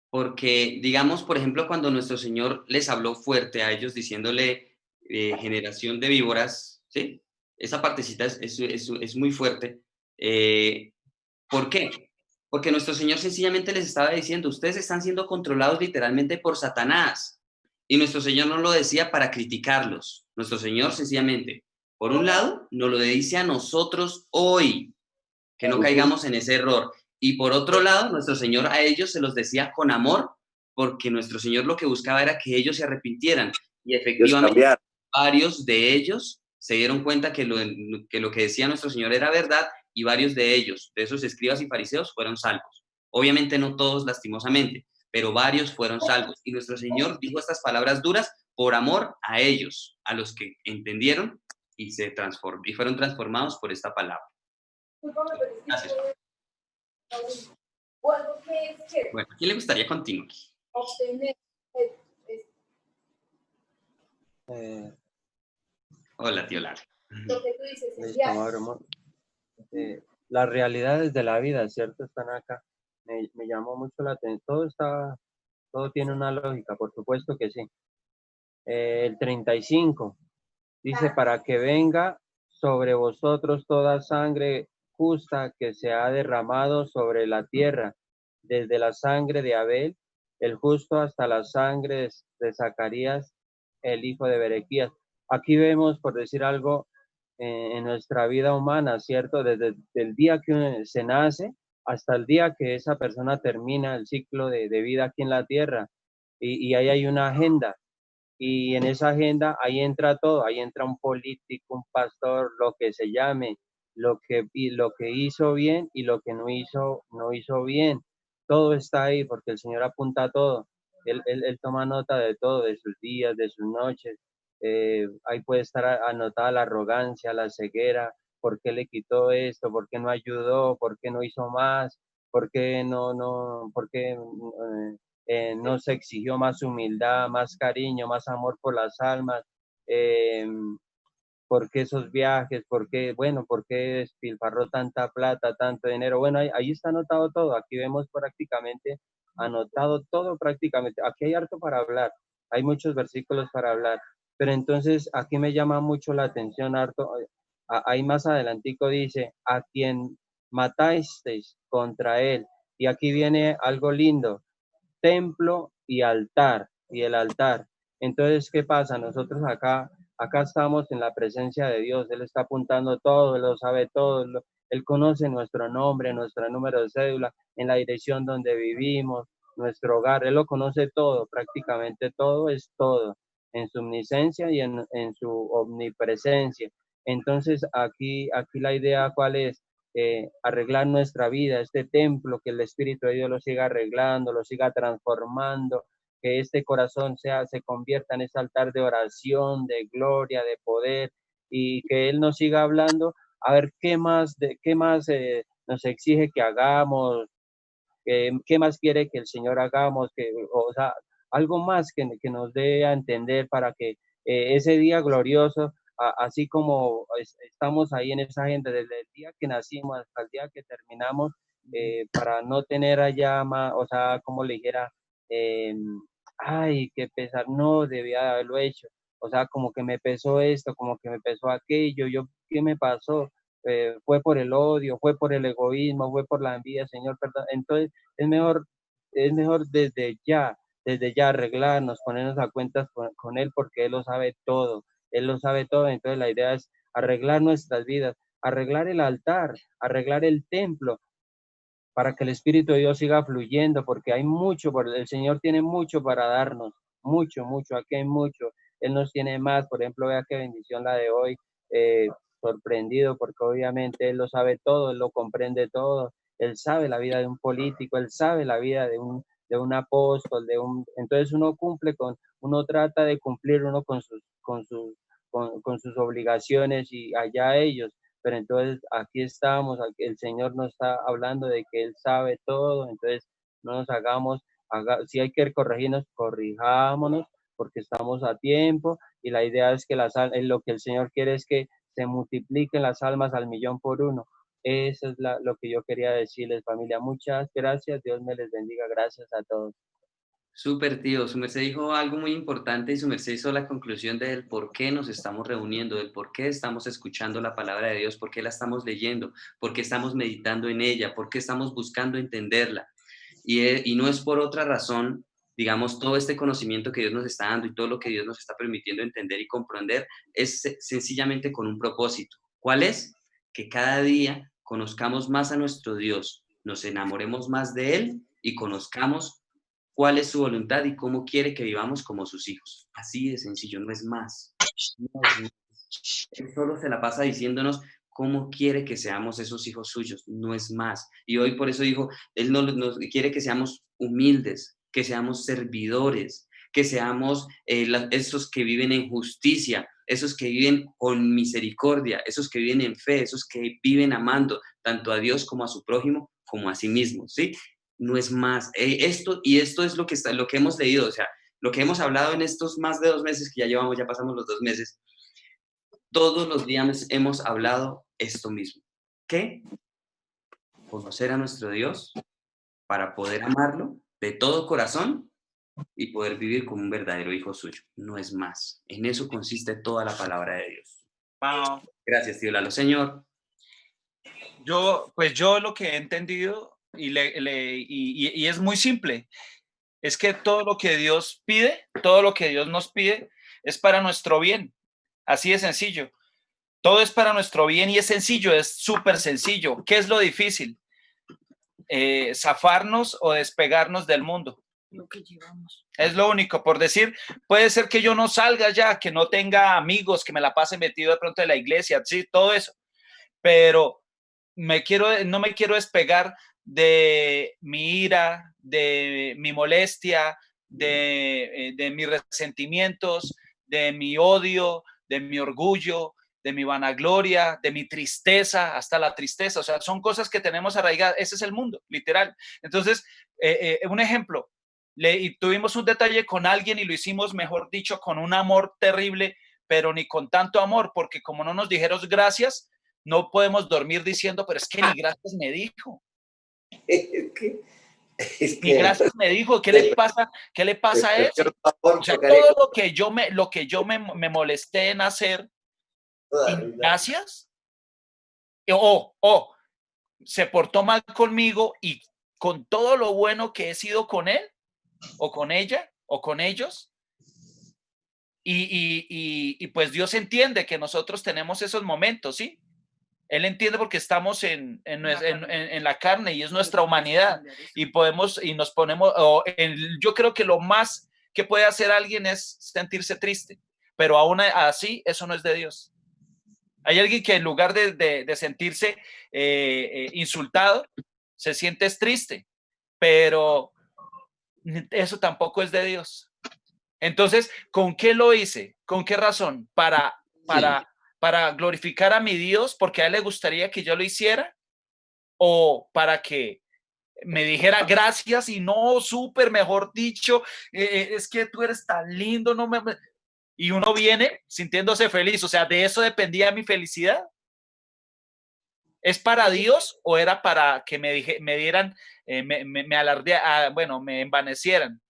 porque, digamos, por ejemplo, cuando nuestro Señor les habló fuerte a ellos diciéndole generación de víboras, ¿sí? Esa partecita es muy fuerte. ¿Por qué? Porque nuestro Señor sencillamente les estaba diciendo, ustedes están siendo controlados literalmente por Satanás. Y nuestro Señor no lo decía para criticarlos. Nuestro Señor sencillamente, por un lado, nos lo dice a nosotros hoy, que no caigamos en ese error. Y por otro lado, nuestro Señor a ellos se los decía con amor, porque nuestro Señor lo que buscaba era que ellos se arrepintieran. Y efectivamente, varios de ellos se dieron cuenta que lo que decía nuestro Señor era verdad, y varios de ellos, de esos escribas y fariseos, fueron salvos. Obviamente no todos lastimosamente, pero varios fueron salvos. Y nuestro Señor dijo estas palabras duras por amor a ellos, a los que entendieron y fueron transformados por esta palabra. Gracias. Bueno, ¿a quién le gustaría continuar? Hola, tío Lara. Las realidades de la vida, ¿cierto? Están acá. Me llamó mucho la atención. Todo está todo tiene una lógica, por supuesto que sí. El 35 dice, para que venga sobre vosotros toda sangre justa que se ha derramado sobre la tierra, desde la sangre de Abel, el justo, hasta la sangre de Zacarías, el hijo de Berequías. Aquí vemos, por decir algo, en nuestra vida humana, ¿cierto? Desde el día que uno se nace hasta el día que esa persona termina el ciclo de vida aquí en la tierra. Y ahí hay una agenda. Y en esa agenda, ahí entra todo, ahí entra un político, un pastor, lo que se llame, lo que hizo bien y lo que no hizo bien. Todo está ahí porque el Señor apunta a todo. Él toma nota de todo, de sus días, de sus noches. Ahí puede estar anotada la arrogancia, la ceguera, por qué le quitó esto, por qué no ayudó, por qué no hizo más, por qué por qué no se exigió más humildad, más cariño, más amor por las almas, eh, por qué esos viajes, bueno, por qué despilfarró tanta plata, tanto dinero. Bueno, ahí está anotado todo, aquí vemos prácticamente anotado todo prácticamente. Aquí hay harto para hablar, hay muchos versículos para hablar, pero entonces aquí me llama mucho la atención harto, ahí más adelantico dice, a quien matasteis contra él, y aquí viene algo lindo, templo y altar, y el altar. Entonces, ¿qué pasa? Nosotros acá estamos en la presencia de Dios, Él está apuntando todo, Él lo sabe todo, Él conoce nuestro nombre, nuestro número de cédula, en la dirección donde vivimos, nuestro hogar, Él lo conoce todo, prácticamente todo es todo, en su omnisciencia y en su omnipresencia. Entonces, aquí la idea, ¿cuál es? Arreglar nuestra vida, este templo, que el Espíritu de Dios lo siga arreglando, lo siga transformando, que este corazón se convierta en ese altar de oración, de gloria, de poder, y que Él nos siga hablando, a ver qué más nos exige que hagamos, qué más quiere que el Señor hagamos, o sea, algo más que nos dé a entender para que ese día glorioso, así como estamos ahí en esa agenda, desde el día que nacimos hasta el día que terminamos, para no tener allá más, o sea, como le dijera, eh, ay, qué pesar, no debía de haberlo hecho, o sea, como que me pesó esto, como que me pesó aquello, ¿qué me pasó? Fue por el odio, fue por el egoísmo, fue por la envidia, Señor, perdón. Entonces, es mejor, es mejor desde ya arreglarnos, ponernos a cuentas con Él, porque Él lo sabe todo, Él lo sabe todo. Entonces, la idea es arreglar nuestras vidas, arreglar el altar, arreglar el templo, para que el Espíritu de Dios siga fluyendo, porque hay mucho, el Señor tiene mucho para darnos, mucho, mucho, aquí hay mucho. Él nos tiene más, por ejemplo, vea qué bendición la de hoy, eh, sorprendido, porque obviamente Él lo sabe todo, Él lo comprende todo, Él sabe la vida de un político, Él sabe la vida de un apóstol, entonces uno trata de cumplir uno con sus obligaciones y allá ellos, pero entonces aquí estamos, el Señor nos está hablando de que Él sabe todo, entonces no nos si hay que corregirnos, corrijámonos, porque estamos a tiempo, y la idea es que lo que el Señor quiere es que se multipliquen las almas al millón por uno. Eso es lo que yo quería decirles, familia. Muchas gracias, Dios me les bendiga, gracias a todos. Súper, tío. Su merced dijo algo muy importante y su merced hizo la conclusión del por qué nos estamos reuniendo, del por qué estamos escuchando la palabra de Dios, por qué la estamos leyendo, por qué estamos meditando en ella, por qué estamos buscando entenderla. Y no es por otra razón, digamos, todo este conocimiento que Dios nos está dando y todo lo que Dios nos está permitiendo entender y comprender es sencillamente con un propósito. ¿Cuál es? Que cada día conozcamos más a nuestro Dios, nos enamoremos más de Él y conozcamos cuál es su voluntad y cómo quiere que vivamos como sus hijos. Así de sencillo, no es más. No es más. Él solo se la pasa diciéndonos cómo quiere que seamos esos hijos suyos, no es más. Y hoy por eso dijo, Él nos quiere que seamos humildes, que seamos servidores, que seamos esos que viven en justicia, esos que viven con misericordia, esos que viven en fe, esos que viven amando tanto a Dios como a su prójimo, como a sí mismos, ¿sí? No es más. Esto es lo que hemos leído, o sea, lo que hemos hablado en estos más de 2 meses que ya llevamos, ya pasamos los 2 meses, todos los días hemos hablado esto mismo. ¿Qué? Conocer a nuestro Dios para poder amarlo de todo corazón y poder vivir como un verdadero hijo suyo. No es más. En eso consiste toda la palabra de Dios. Wow. Gracias, tío Lalo. Señor. Yo lo que he entendido y es muy simple, es que todo lo que Dios pide, todo lo que Dios nos pide es para nuestro bien. Así de sencillo. Todo es para nuestro bien y es sencillo, es súper sencillo. ¿Qué es lo difícil? Zafarnos o despegarnos del mundo. Lo que llevamos. Es lo único, por decir, puede ser que yo no salga ya, que no tenga amigos, que me la pase metido de pronto en la iglesia, sí, todo eso, pero no me quiero despegar de mi ira, de mi molestia, de mis resentimientos, de mi odio, de mi orgullo, de mi vanagloria, de mi tristeza, hasta la tristeza. O sea, son cosas que tenemos arraigadas. Ese es el mundo, literal. Entonces, un ejemplo, y tuvimos un detalle con alguien y lo hicimos, mejor dicho, con un amor terrible, pero ni con tanto amor, porque como no nos dijeron gracias, no podemos dormir diciendo, pero es que ni gracias me dijo. Ni gracias me dijo. ¿Qué le pasa? ¿Qué le pasa a él? O sea, todo lo que yo me molesté en hacer, y gracias, o se portó mal conmigo y con todo lo bueno que he sido con él, o con ella, o con ellos, y pues Dios entiende que nosotros tenemos esos momentos, ¿sí? Él entiende porque estamos en la carne y es nuestra humanidad y nos ponemos, yo creo que lo más que puede hacer alguien es sentirse triste, pero aún así eso no es de Dios. Hay alguien que en lugar de sentirse insultado, se siente triste, pero eso tampoco es de Dios. Entonces, ¿con qué lo hice? ¿Con qué razón? ¿Para glorificar a mi Dios porque a él le gustaría que yo lo hiciera? ¿O para que me dijera gracias y no, súper, mejor dicho, es que tú eres tan lindo, no me... Y uno viene sintiéndose feliz, o sea, ¿de eso dependía mi felicidad? ¿Es para Dios o era para que me dieran, me envanecieran?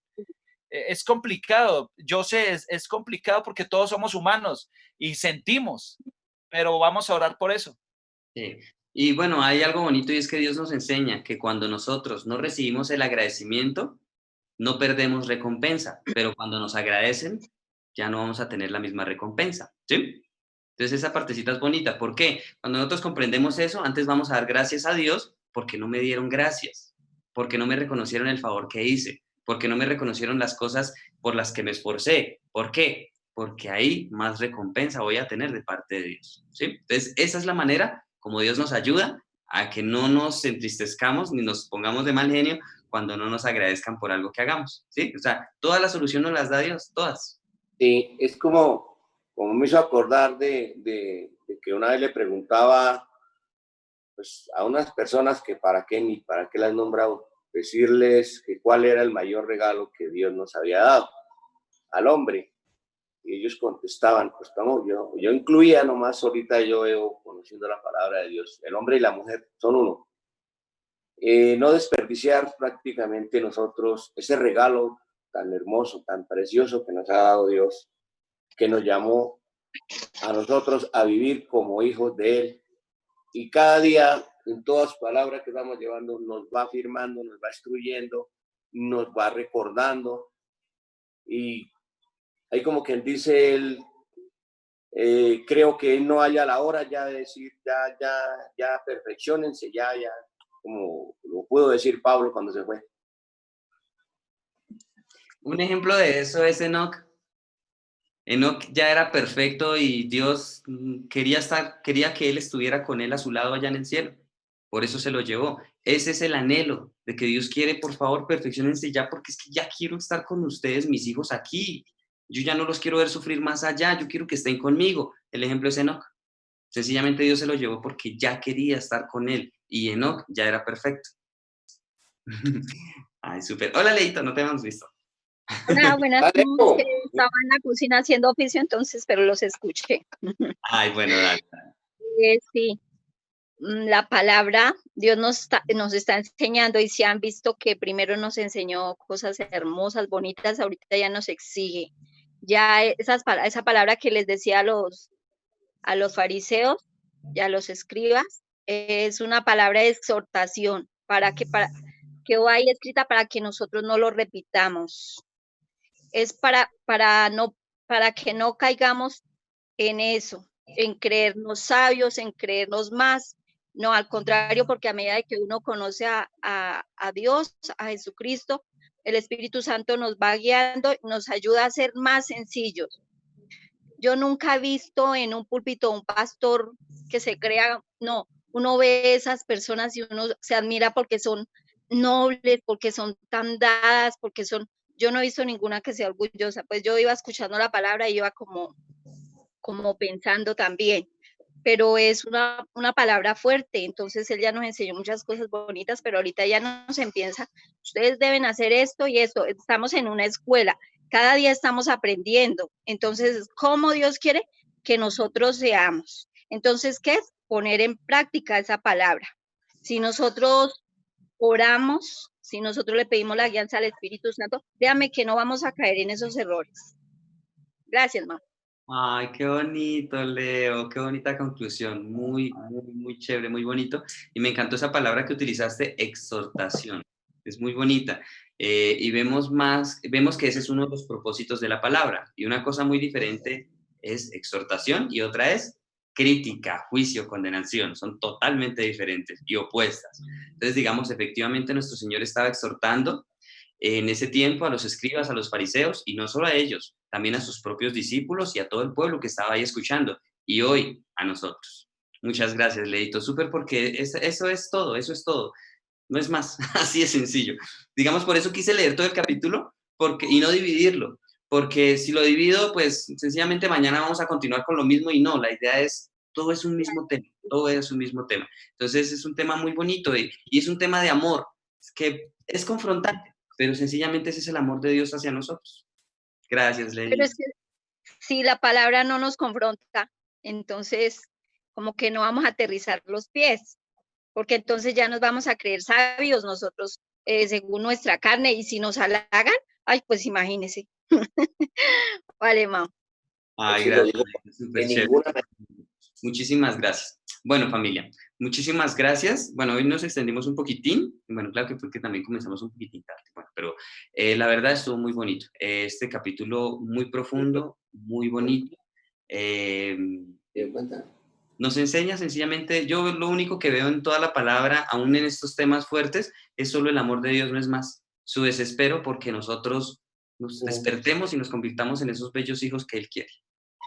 Es complicado, yo sé, es complicado porque todos somos humanos y sentimos, pero vamos a orar por eso. Sí. Y bueno, hay algo bonito y es que Dios nos enseña que cuando nosotros no recibimos el agradecimiento, no perdemos recompensa, pero cuando nos agradecen, ya no vamos a tener la misma recompensa, ¿sí? Entonces esa partecita es bonita. ¿Por qué? Cuando nosotros comprendemos eso, antes vamos a dar gracias a Dios porque no me dieron gracias, porque no me reconocieron el favor que hice, porque no me reconocieron las cosas por las que me esforcé. ¿Por qué? Porque ahí más recompensa voy a tener de parte de Dios, ¿sí? Entonces esa es la manera como Dios nos ayuda a que no nos entristezcamos ni nos pongamos de mal genio cuando no nos agradezcan por algo que hagamos, ¿sí? O sea, todas las soluciones nos las da Dios, todas. Sí, es como me hizo acordar de que una vez le preguntaba pues, a unas personas que para qué ni para qué las nombrado, decirles que cuál era el mayor regalo que Dios nos había dado al hombre. Y ellos contestaban, pues estamos, yo incluía nomás, ahorita yo veo, conociendo la palabra de Dios, el hombre y la mujer son uno. No desperdiciar prácticamente nosotros ese regalo tan hermoso, tan precioso que nos ha dado Dios, que nos llamó a nosotros a vivir como hijos de Él. Y cada día, en todas las palabras que vamos llevando, nos va afirmando, nos va instruyendo, nos va recordando. Y hay como quien dice él, creo que no haya la hora ya de decir, ya perfeccionense, ya, como lo pudo decir Pablo cuando se fue. Un ejemplo de eso es Enoc. Enoc ya era perfecto y Dios quería que él estuviera con él a su lado allá en el cielo. Por eso se lo llevó. Ese es el anhelo de que Dios quiere, por favor, perfeccionense ya, porque es que ya quiero estar con ustedes, mis hijos, aquí. Yo ya no los quiero ver sufrir más allá, yo quiero que estén conmigo. El ejemplo es Enoc. Sencillamente Dios se lo llevó porque ya quería estar con él y Enoc ya era perfecto. Ay, súper. Hola, Leito, no te hemos visto. Hola, buenas Dale, noches. Estaba en la cocina haciendo oficio, entonces, pero los escuché. Ay, bueno, dale. Sí. la palabra, Dios nos está enseñando, y si han visto que primero nos enseñó cosas hermosas, bonitas, ahorita ya nos exige. Ya esa palabra que les decía a los fariseos y a los escribas, es una palabra de exhortación, para que vaya escrita para que nosotros no lo repitamos. Es para que no caigamos en eso, en creernos sabios, en creernos más. No, al contrario, porque a medida que uno conoce a Dios, a Jesucristo, el Espíritu Santo nos va guiando, nos ayuda a ser más sencillos. Yo nunca he visto en un púlpito un pastor que se crea, no, uno ve esas personas y uno se admira porque son nobles, porque son tan dadas, yo no he visto ninguna que sea orgullosa. Pues yo iba escuchando la palabra y iba como pensando también, pero es una palabra fuerte. Entonces él ya nos enseñó muchas cosas bonitas, pero ahorita ya nos empieza, ustedes deben hacer esto y esto. Estamos en una escuela, cada día estamos aprendiendo. Entonces, ¿cómo Dios quiere que nosotros seamos? Entonces, ¿qué es? Poner en práctica esa palabra. Si nosotros oramos, si nosotros le pedimos la guianza al Espíritu Santo, créame que no vamos a caer en esos errores. Gracias, mamá. Ay, qué bonito, Leo, qué bonita conclusión, muy, muy, muy chévere, muy bonito. Y me encantó esa palabra que utilizaste, exhortación, es muy bonita. Y vemos que ese es uno de los propósitos de la palabra. Y una cosa muy diferente es exhortación y otra es crítica, juicio, condenación. Son totalmente diferentes y opuestas. Entonces, digamos, efectivamente nuestro Señor estaba exhortando en ese tiempo a los escribas, a los fariseos, y no solo a ellos, también a sus propios discípulos y a todo el pueblo que estaba ahí escuchando, y hoy a nosotros. Muchas gracias, Leito, súper, porque eso es todo, no es más, así de sencillo. Digamos, por eso quise leer todo el capítulo y no dividirlo, porque si lo divido, pues sencillamente mañana vamos a continuar con lo mismo, y no, la idea es, todo es un mismo tema, todo es un mismo tema. Entonces es un tema muy bonito y es un tema de amor, que es confrontante, pero sencillamente ese es el amor de Dios hacia nosotros. Gracias, Lady. Pero es que si la palabra no nos confronta, entonces como que no vamos a aterrizar los pies, porque entonces ya nos vamos a creer sabios nosotros, según nuestra carne, y si nos halagan, ay, pues imagínese. Vale, mamá. Ay, Sí, lo gracias, digo, Lady, súper en chévere. ninguna. Muchísimas gracias. Bueno, familia, muchísimas gracias. Bueno, hoy nos extendimos un poquitín. Bueno, claro que porque también comenzamos un poquitín tarde. Bueno, pero la verdad estuvo muy bonito. Este capítulo muy profundo, muy bonito. ¿Te das cuenta? Nos enseña sencillamente, yo lo único que veo en toda la palabra, aún en estos temas fuertes, es solo el amor de Dios, no es más. Su desespero porque nosotros nos despertemos y nos convirtamos en esos bellos hijos que Él quiere.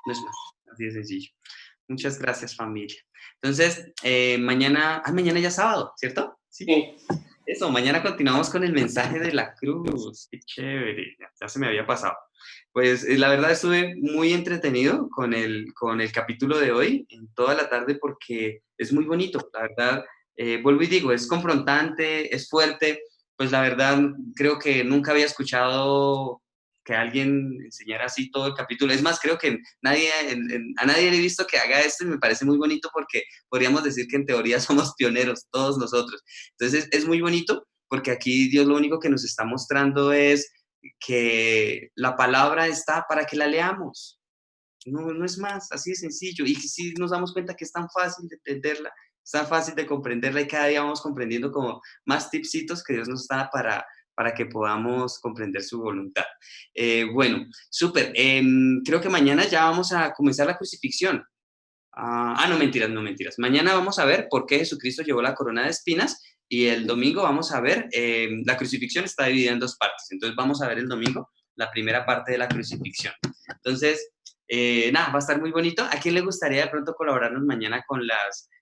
No es más, así de sencillo. Muchas gracias, familia. Entonces, mañana ya es sábado, ¿cierto? Sí. Eso, mañana continuamos con el mensaje de la cruz. Qué chévere, ya se me había pasado. Pues la verdad estuve muy entretenido con el capítulo de hoy, en toda la tarde, porque es muy bonito. La verdad, vuelvo y digo, es confrontante, es fuerte. Pues la verdad, creo que nunca había escuchado que alguien enseñara así todo el capítulo. Es más, creo que a nadie le he visto que haga esto y me parece muy bonito porque podríamos decir que en teoría somos pioneros, todos nosotros. Entonces es muy bonito porque aquí Dios lo único que nos está mostrando es que la palabra está para que la leamos. No es más, así de sencillo. Y si nos damos cuenta que es tan fácil de entenderla, es tan fácil de comprenderla y cada día vamos comprendiendo como más tipsitos que Dios nos da para que podamos comprender su voluntad. Bueno, súper. Creo que mañana ya vamos a comenzar la crucifixión. No mentiras. Mañana vamos a ver por qué Jesucristo llevó la corona de espinas y el domingo vamos a ver, la crucifixión está dividida en dos partes, entonces vamos a ver el domingo la primera parte de la crucifixión. Entonces, va a estar muy bonito. ¿A quién le gustaría de pronto colaborarnos mañana con la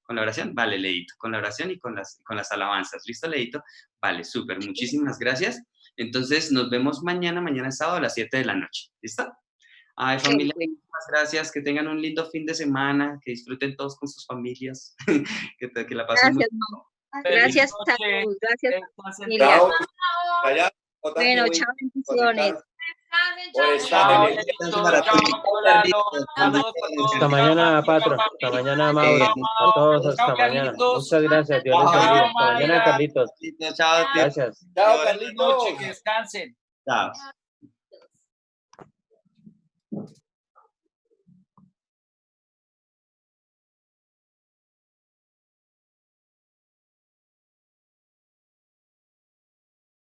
oración? Vale, Leito, con la oración y con las alabanzas. ¿Listo, Leito? Vale, súper, muchísimas gracias. Entonces, nos vemos mañana es sábado a las 7 de la noche. ¿Listo? Ay, familia, muchas gracias, que tengan un lindo fin de semana, que disfruten todos con sus familias, que la pasen muy bien. Gracias a todos, gracias familia. Chao. Allá, Bueno, chao, bendiciones. Descansen, Por chao. estar Chao, en el Carlitos, para chao, todos. Lalo, saludos a todos. Hasta mañana, Patro. Hasta mañana, Mauro. A todos, hasta Chao, mañana. Carlitos. Muchas gracias. Dios les Chao, bendiga. Hasta mañana, Mayra. Carlitos. Chao, tío. Gracias. Chao, Buenas Carlitos. noches, que descansen. Chao.